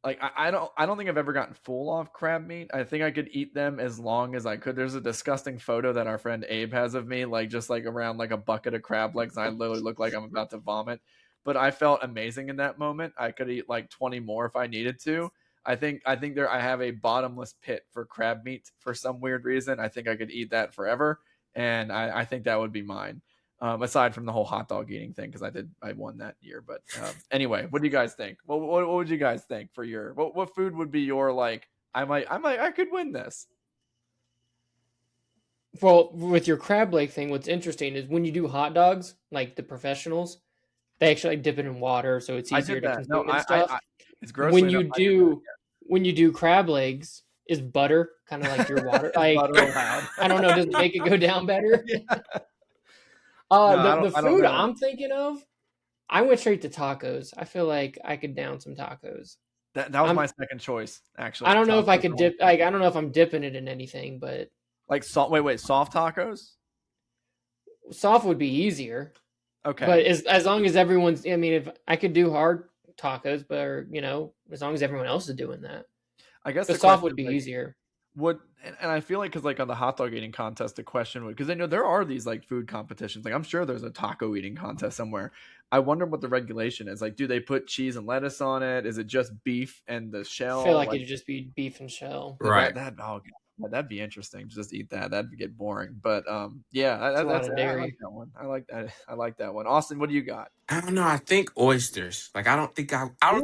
Like I don't think I've ever gotten full off crab meat. I think I could eat them as long as I could. There's a disgusting photo that our friend Abe has of me, like just like around like a bucket of crab legs. And I literally look like I'm about to vomit, but I felt amazing in that moment. I could eat like 20 more if I needed to. I think I have a bottomless pit for crab meat for some weird reason. I think I could eat that forever. And I think that would be mine. Aside from the whole hot dog eating thing, because I won that year. But anyway, what do you guys think? What would you guys think for your what food would be your like? I could win this. Well, with your crab leg thing, what's interesting is when you do hot dogs, like the professionals, they actually dip it in water, so it's easier to consume and stuff. It's gross. When you do crab legs, is butter kind of like your water? Like, Butter allowed. I don't know. Does it make it go down better? No, The I don't food know. I'm thinking of, I went straight to tacos. I feel like I could down some tacos. That was my second choice, actually. I don't know if I Tacos could are dip. Like, I don't know if I'm dipping it in anything, but like wait, soft tacos? soft would be easier. Okay. But as long as everyone's, I mean, if I could do hard tacos, but as long as everyone else is doing that, I guess the the soft question would is, be like, easier. and I feel like because like on the hot dog eating contest, the question would, because there are these like food competitions. Like I'm sure there's a taco eating contest somewhere. I wonder what the regulation is. Like, do they put cheese and lettuce on it? Is it just beef and the shell? I feel like it'd just be beef and shell. Right. That'd be interesting. Just eat that. That'd get boring. But yeah, It's a lot of I dairy. like that one. I like that one. Austin, what do you got? I don't know. I think oysters. Like I don't think I've ever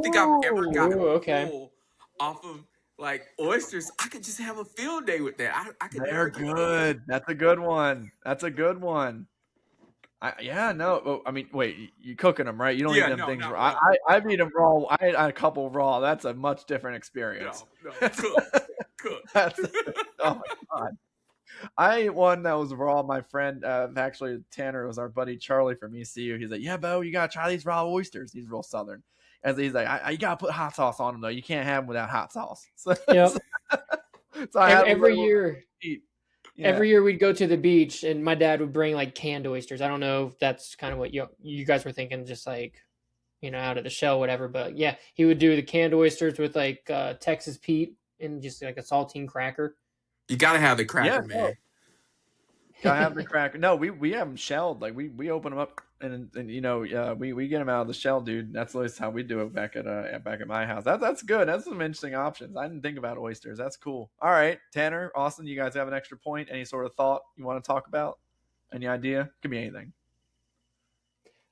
gotten full off of like oysters. I could just have a field day with that. I could. They're good. That's a good one. That's a good one. I mean, wait, you cooking them, right? You don't eat them things raw. I've eaten them raw. I ate a couple raw. That's a much different experience. No, cook. Oh my god. I ate one that was raw. My friend, actually Tanner, was our buddy Charlie from ECU. He's like, "Yeah, Bo, you gotta try these raw oysters." He's real Southern, and he's like, "You gotta put hot sauce on them though. You can't have them without hot sauce." So, Yep. so I every year, eat. Yeah. Every year we'd go to the beach, and my dad would bring like canned oysters. I don't know if that's kind of what you guys were thinking, just like out of the shell, whatever. But yeah, he would do the canned oysters with like Texas Pete and just like a saltine cracker. You gotta have the cracker, man. Gotta have the cracker. No, we have them shelled. Like we open them up and we get them out of the shell, dude. That's at least how we do it back at my house. That's good. That's some interesting options. I didn't think about oysters. That's cool. All right, Tanner, Austin, you guys have an extra point? Any sort of thought you want to talk about? Any idea? Could be anything.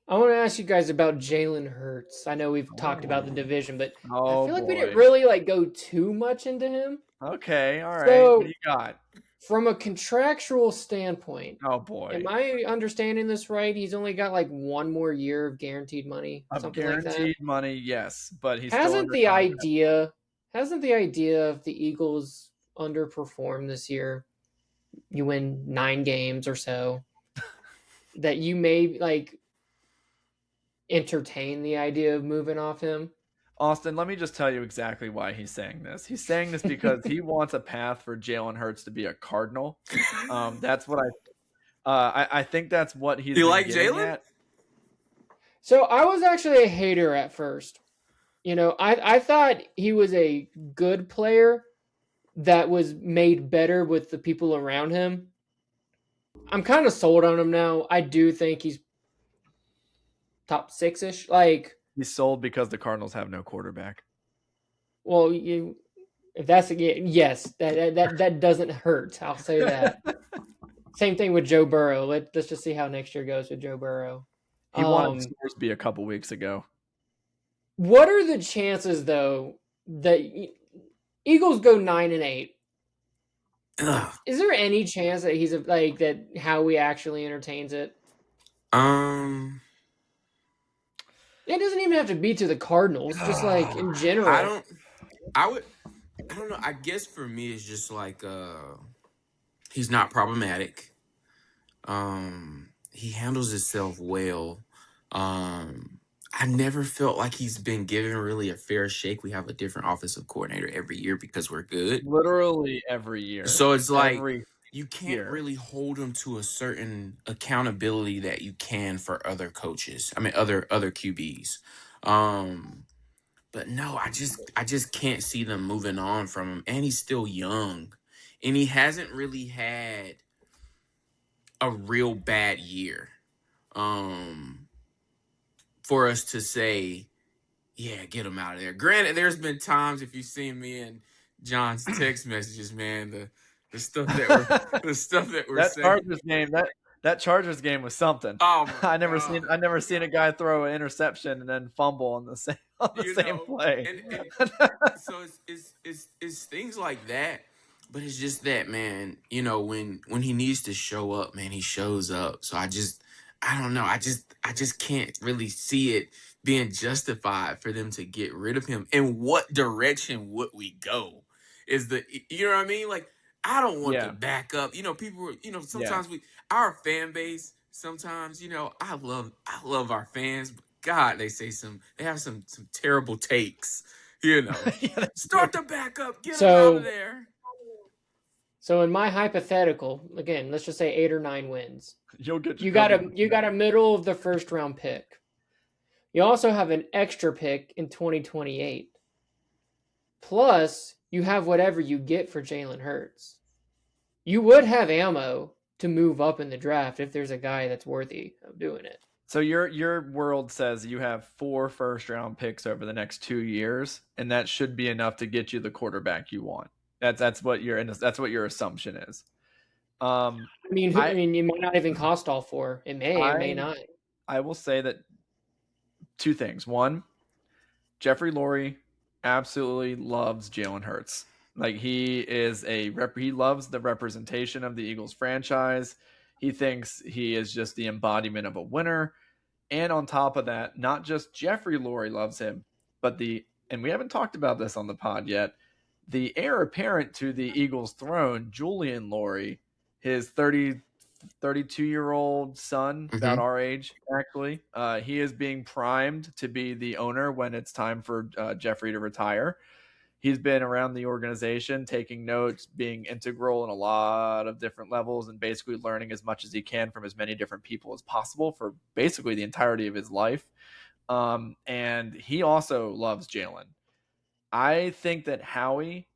I want to ask you guys about Jalen Hurts. I know we've talked about the division, but I feel like we didn't really like go too much into him. Okay, all right. So, what do you got? From a contractual standpoint, oh boy, am I understanding this right? He's only got like one more year of guaranteed money, something like that. Guaranteed money, yes, but he's hasn't the idea of the Eagles underperform this year? You win 9 games or so, that you may like entertain the idea of moving off him. Austin, let me just tell you exactly why he's saying this. He's saying this because he wants a path for Jalen Hurts to be a Cardinal. That's what I think that's what he's. Do you like Jalen? So I was actually a hater at first. I thought he was a good player that was made better with the people around him. I'm kind of sold on him now. I do think he's top 6-ish. Like, he's sold because the Cardinals have no quarterback. Well, if that's yes, that doesn't hurt. I'll say that. Same thing with Joe Burrow. Let's just see how next year goes with Joe Burrow. He wanted Scoresby a couple weeks ago. What are the chances, though, that Eagles go 9-8? Is there any chance that he's like that? Howie actually entertains it? It doesn't even have to be to the Cardinals. Just like in general. I don't know. I guess for me, it's just like he's not problematic. He handles himself well. I never felt like he's been given really a fair shake. We have a different offensive coordinator every year because we're good. Literally every year. So it's like you can't really hold him to a certain accountability that you can for other coaches. I mean, other QBs. But no, I just can't see them moving on from him. And he's still young. And he hasn't really had a real bad year. For us to say, yeah, get him out of there. Granted, there's been times, if you've seen me and John's text messages, man, the stuff that we're that saying. Chargers game, that Chargers game was something. Oh I never seen a guy throw an interception and then fumble on the same play. And so it's things like that. But it's just that, man, when he needs to show up, man, he shows up. So I don't know. I just can't really see it being justified for them to get rid of him. In what direction would we go? is the, you know what I mean? Like, I don't want the Yeah. backup. You know, people, Yeah. sometimes our fan base, sometimes, I love our fans, but God, they have some terrible takes, Yeah, Start the backup, get them out of So there. so in my hypothetical, again, let's just say 8 or 9 wins. you'll get You got a middle of the first round pick. You also have an extra pick in 2028. Plus, you have whatever you get for Jalen Hurts. You would have ammo to move up in the draft if there's a guy that's worthy of doing it. So your world says you have 4 first-round picks over the next 2 years, and that should be enough to get you the quarterback you want. That's what your assumption is. I mean, it might not even cost all 4. It may not. I will say that 2 things. One, Jeffrey Lurie absolutely loves Jalen Hurts. Like, he loves the representation of the Eagles franchise. He thinks he is just the embodiment of a winner. And on top of that, not just Jeffrey Lurie loves him, but and we haven't talked about this on the pod yet, the heir apparent to the Eagles throne, Julian Lurie, his 32-year-old son, about our age, actually. He is being primed to be the owner when it's time for Jeffrey to retire. He's been around the organization, taking notes, being integral in a lot of different levels, and basically learning as much as he can from as many different people as possible for basically the entirety of his life. And he also loves Jalen. I think that Howie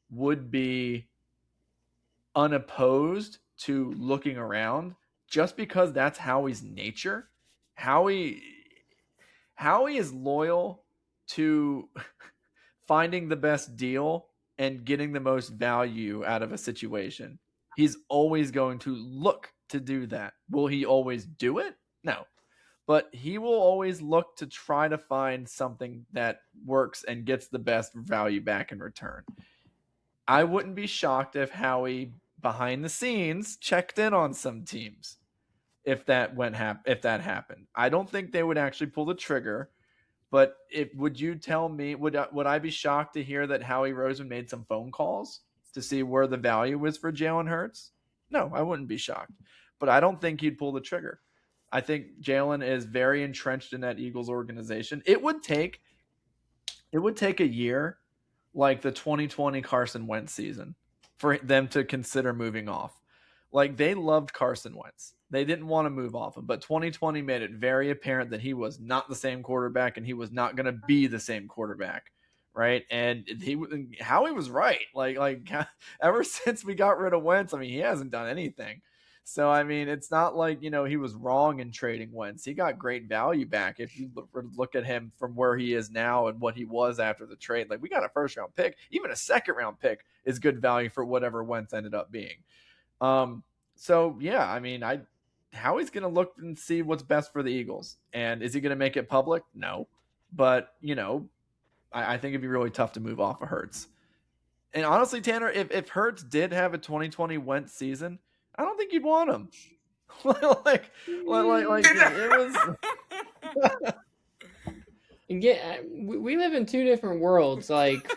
would be unopposed to looking around just because that's Howie's nature. Howie is loyal to finding the best deal and getting the most value out of a situation. He's always going to look to do that. Will he always do it? No. But he will always look to try to find something that works and gets the best value back in return. I wouldn't be shocked if Howie behind the scenes checked in on some teams if that happened. I don't think they would actually pull the trigger. But would you tell me, would I be shocked to hear that Howie Roseman made some phone calls to see where the value was for Jalen Hurts? No, I wouldn't be shocked. But I don't think he'd pull the trigger. I think Jalen is very entrenched in that Eagles organization. It would take a year like the 2020 Carson Wentz season for them to consider moving off. Like, they loved Carson Wentz. They didn't want to move off him, but 2020 made it very apparent that he was not the same quarterback and he was not going to be the same quarterback, right? And Howie was right. Like ever since we got rid of Wentz, I mean, he hasn't done anything. So, I mean, it's not like, he was wrong in trading Wentz. He got great value back if you look at him from where he is now and what he was after the trade. Like, we got a first-round pick. Even a second-round pick is good value for whatever Wentz ended up being. So, yeah, I mean, Howie's going to look and see what's best for the Eagles. And is he going to make it public? No. But, I think it'd be really tough to move off of Hurts. And honestly, Tanner, if Hurts did have a 2020 Wentz season, I don't think you'd want him. like it was. Yeah, we live in 2 different worlds. Like,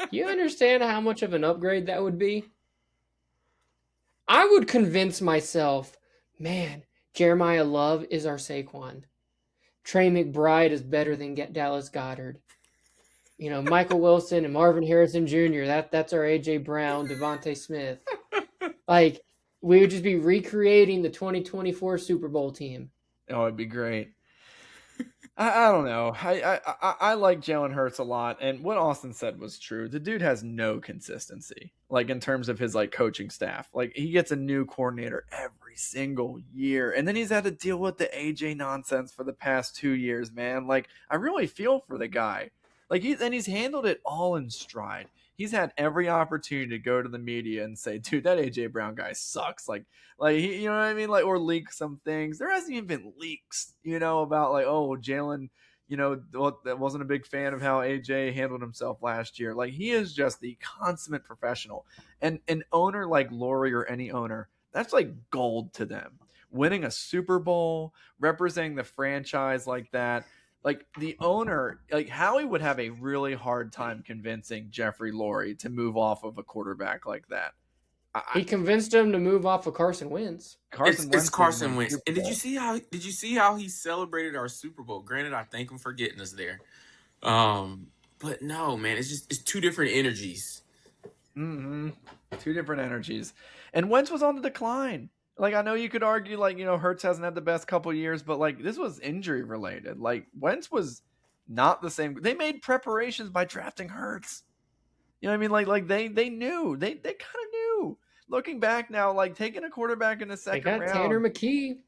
you understand how much of an upgrade that would be? I would convince myself, man, Jeremiah Love is our Saquon. Trey McBride is better than Dallas Goedert. Michael Wilson and Marvin Harrison Jr., that's our A.J. Brown, Devontae Smith. Like, we would just be recreating the 2024 Super Bowl team. Oh, it'd be great. I don't know. I like Jalen Hurts a lot, and what Austin said was true. The dude has no consistency, like, in terms of his coaching staff. Like, he gets a new coordinator every single year, and then he's had to deal with the AJ nonsense for the past 2 years, man. Like, I really feel for the guy. Like, he's handled it all in stride. He's had every opportunity to go to the media and say, dude, that AJ Brown guy sucks. Like he, you know what I mean? Like, or leak some things. There hasn't even been leaks, about oh, Jalen, that wasn't a big fan of how AJ handled himself last year. Like, he is just the consummate professional. And an owner like Lurie, or any owner, that's like gold to them. Winning a Super Bowl, representing the franchise like that. like the owner, like Howie would have a really hard time convincing Jeffrey Lurie to move off of a quarterback like that. He convinced him to move off of Carson Wentz. It's Carson Wentz. Super And did Bowl. you see how he celebrated our Super Bowl? Granted, I thank him for getting us there. But no, man, it's two different energies. Two different energies. And Wentz was on the decline. Like, I know you could argue, like, you know, Hurts hasn't had the best couple years, but like this was injury related. Like Wentz was not the same. They made preparations by drafting Hurts. You know what I mean? Like they knew. They kind of knew. Looking back now, like taking a quarterback in the second round. They got Tanner McKee.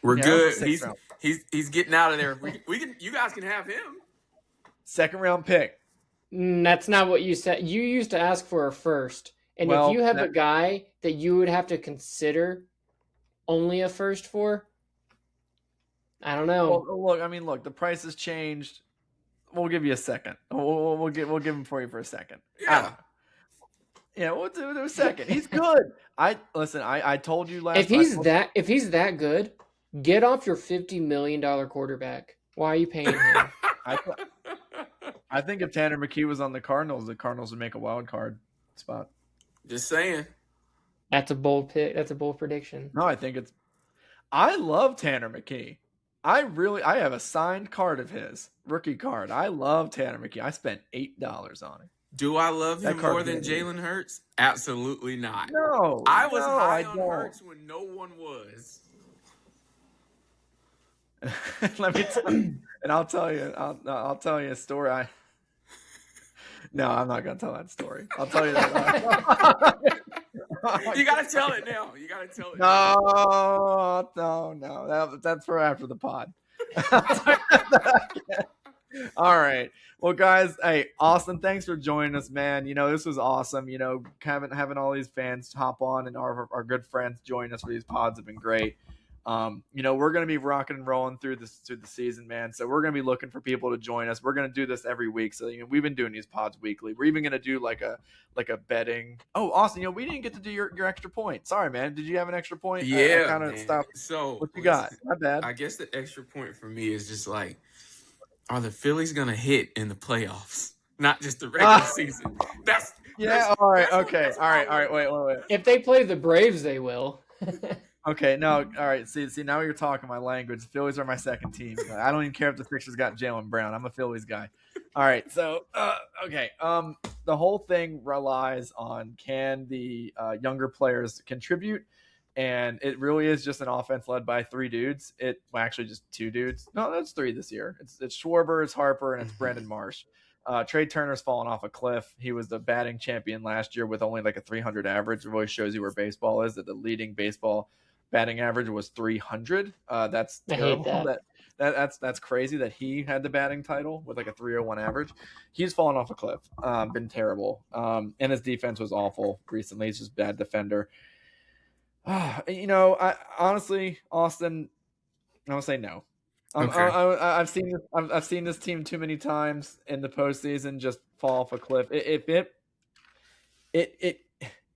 We're good. Round. He's getting out of there. We can. You guys can have him. Second round pick. That's not what you said. You used to ask for a first. And if you have a guy that you would have to consider only a first for, I don't know. Well, look, the price has changed. We'll give you a second. We'll give him for you for a second. Yeah. We'll do a second. He's good. I told you last. If he's that good, get off your $50 million quarterback. Why are you paying him? I think if Tanner McKee was on the Cardinals would make a wild card spot. Just saying. That's a bold pick. That's a bold prediction. No, I love Tanner McKee. I have a signed card of his, rookie card. I love Tanner McKee. I spent $8 on it. Do I love him more than Jalen Hurts? Absolutely not. No. I was high on Hurts when no one was. Let me tell you, and I'll tell you a story. No, I'm not gonna tell that story. I'll tell you that. You gotta tell it now. No. That's for after the pod. All right. Well, guys, hey, Austin, thanks for joining us, man. You know, this was awesome. You know, having all these fans hop on and our good friends join us for these pods have been great. You know, we're going to be rocking and rolling through the season, man. So we're going to be looking for people to join us. We're going to do this every week. So, you know, we've been doing these pods weekly. We're even going to do like a betting. Oh, Austin, you know, we didn't get to do your extra point. Sorry, man. Did you have an extra point? Yeah, kind of stuff. So what you got? My bad. I guess the extra point for me is just like, are the Phillies going to hit in the playoffs? Not just the regular season. All right. Okay. All right. Wait. If they play the Braves, they will. Okay, no, all right. See, now you're talking my language. The Phillies are my second team. I don't even care if the Sixers got Jaylen Brown. I'm a Phillies guy. All right, so okay. The whole thing relies on can the younger players contribute, and it really is just an offense led by three dudes. Actually just two dudes. No, that's three this year. It's Schwarber, it's Harper, and it's Brandon Marsh. Trey Turner's fallen off a cliff. He was the batting champion last year with only like a 300 average. It really shows you where baseball is. That the leading baseball batting average was 300. That's terrible. I hate that. That's crazy that he had the batting title with like a 301 average. He's fallen off a cliff. Been terrible. And his defense was awful recently. He's just a bad defender. You know, I honestly, Austin, I'm gonna say no. Okay. I've seen this team too many times in the postseason just fall off a cliff.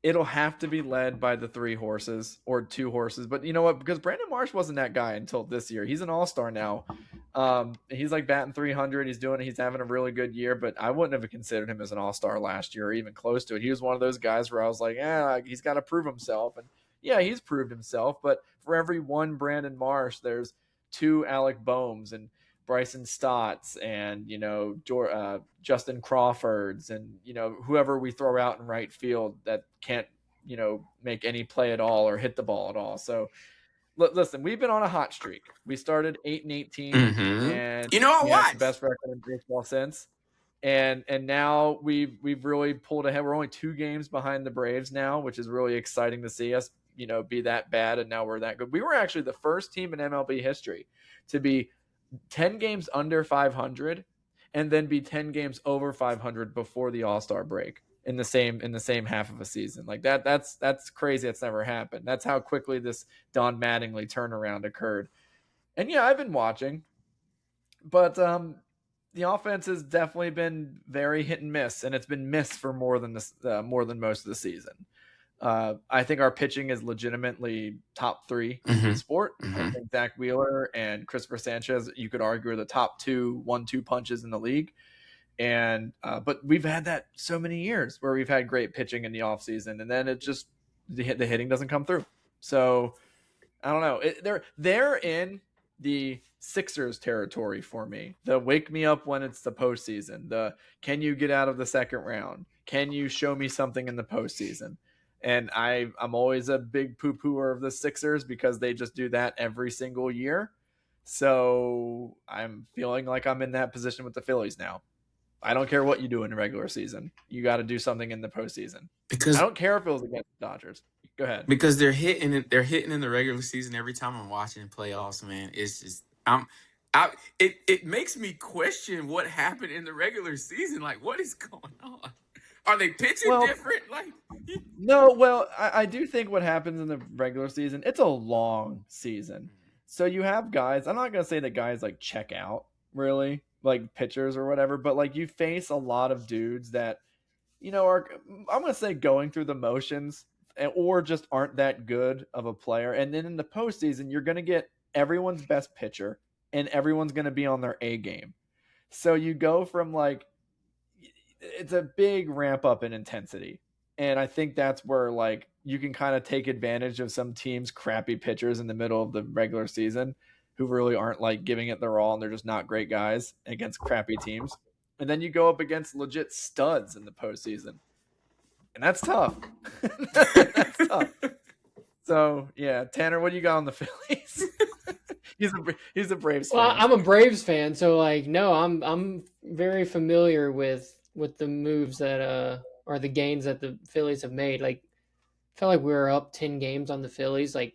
It'll have to be led by the three horses or two horses. But you know what? Because Brandon Marsh wasn't that guy until this year. He's an all-star now. He's like batting 300. He's having a really good year, but I wouldn't have considered him as an all-star last year or even close to it. He was one of those guys where I was like, he's got to prove himself. And yeah, he's proved himself. But for every one Brandon Marsh, there's two Alec Boehms and Bryson Stotts and, you know, Justin Crawfords and, you know, whoever we throw out in right field that can't, you know, make any play at all or hit the ball at all. So listen, we've been on a hot streak. We started 8-18 and you know what? The best record in baseball since. And now we've really pulled ahead. We're only 2 games behind the Braves now, which is really exciting to see us, you know, be that bad. And now we're that good. We were actually the first team in MLB history to be 10 games under 500 and then be 10 games over 500 before the All-Star break in the same half of a season. Like that's crazy. That's never happened. That's how quickly this Don Mattingly turnaround occurred. And yeah, I've been watching, but the offense has definitely been very hit and miss, and it's been missed for more than most of the season. I think our pitching is legitimately top 3 in the sport. I think Zach Wheeler and Christopher Sanchez, you could argue, are the top 2 1-2 punches in the league. And but we've had that so many years where we've had great pitching in the offseason, and then it just the hitting doesn't come through. So I don't know. They're in the Sixers territory for me. The wake me up when it's the postseason. The can you get out of the second round? Can you show me something in the postseason? And I'm always a big poo-pooer of the Sixers because they just do that every single year. So I'm feeling like I'm in that position with the Phillies now. I don't care what you do in the regular season. You got to do something in the postseason. Because I don't care if it was against the Dodgers. Go ahead. Because they're hitting in the regular season every time I'm watching playoffs, man. It's just it makes me question what happened in the regular season. Like, what is going on? Are they pitching different? Like, no. Well, I do think what happens in the regular season, it's a long season, so you have guys. I'm not gonna say that guys like check out really, like pitchers or whatever, but like you face a lot of dudes that are, I'm gonna say, going through the motions or just aren't that good of a player. And then in the postseason, you're gonna get everyone's best pitcher and everyone's gonna be on their A game. So you go from like, it's a big ramp up in intensity. And I think that's where like you can kind of take advantage of some teams' crappy pitchers in the middle of the regular season who really aren't like giving it their all, and they're just not great guys against crappy teams. And then you go up against legit studs in the postseason. And that's tough. That's tough. So yeah, Tanner, what do you got on the Phillies? he's a Braves fan. Well, I'm a Braves fan, so like no, I'm very familiar with the moves that or the gains that the Phillies have made. Like, I felt like we were up 10 games on the Phillies like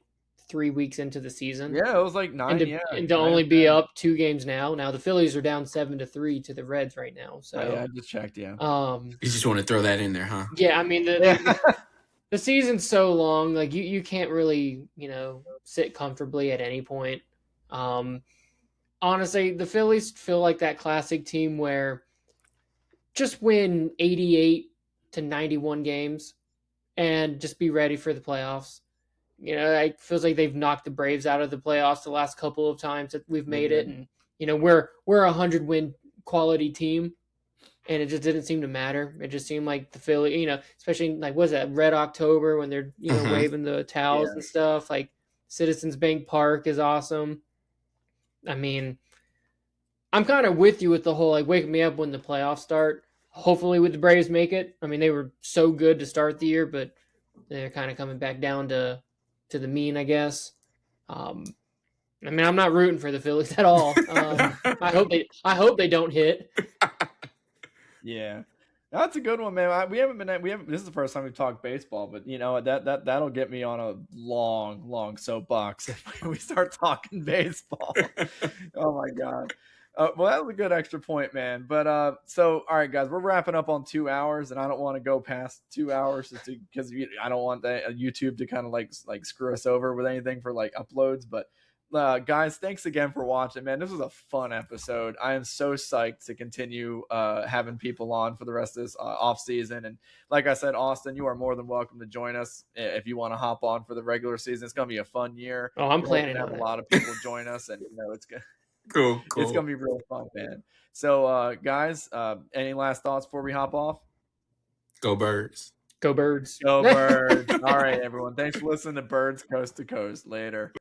3 weeks into the season. Yeah, it was like 9. And to only be up 2 games now. Now the Phillies are down 7-3 to the Reds right now. So yeah, I just checked. Yeah. You just want to throw that in there, huh? Yeah, I mean the season's so long. Like you can't really sit comfortably at any point. Honestly, the Phillies feel like that classic team where just win 88 to 91 games and just be ready for the playoffs. It feels like they've knocked the Braves out of the playoffs the last couple of times that we've made it. And, we're a 100-win quality team, and it just didn't seem to matter. It just seemed like the Philly, especially like, what is that, Red October when they're, waving the towels and stuff. Like, Citizens Bank Park is awesome. I mean, I'm kind of with you with the whole, like, wake me up when the playoffs start. Hopefully with the Braves make it. I mean, they were so good to start the year, but they're kind of coming back down to the mean, I guess. I mean, I'm not rooting for the Phillies at all. I hope they don't hit. Yeah, that's a good one, man. We haven't. This is the first time we've talked baseball, but that'll get me on a long soapbox if we start talking baseball. Oh my god. Well, that was a good extra point, man. But so all right, guys, we're wrapping up on 2 hours, and I don't want to go past 2 hours because I don't want YouTube to kind of like screw us over with anything for like uploads. But guys, thanks again for watching, man. This was a fun episode. I am so psyched to continue having people on for the rest of this off season. And like I said, Austin, you are more than welcome to join us if you want to hop on for the regular season. It's gonna be a fun year. Oh, I'm planning to have on a lot of people join us, and it's good. Cool. It's gonna be real fun, man. So guys, any last thoughts before we hop off? Go Birds. Go Birds. Go Birds. All right, everyone, thanks for listening to Birds Coast to Coast. Later.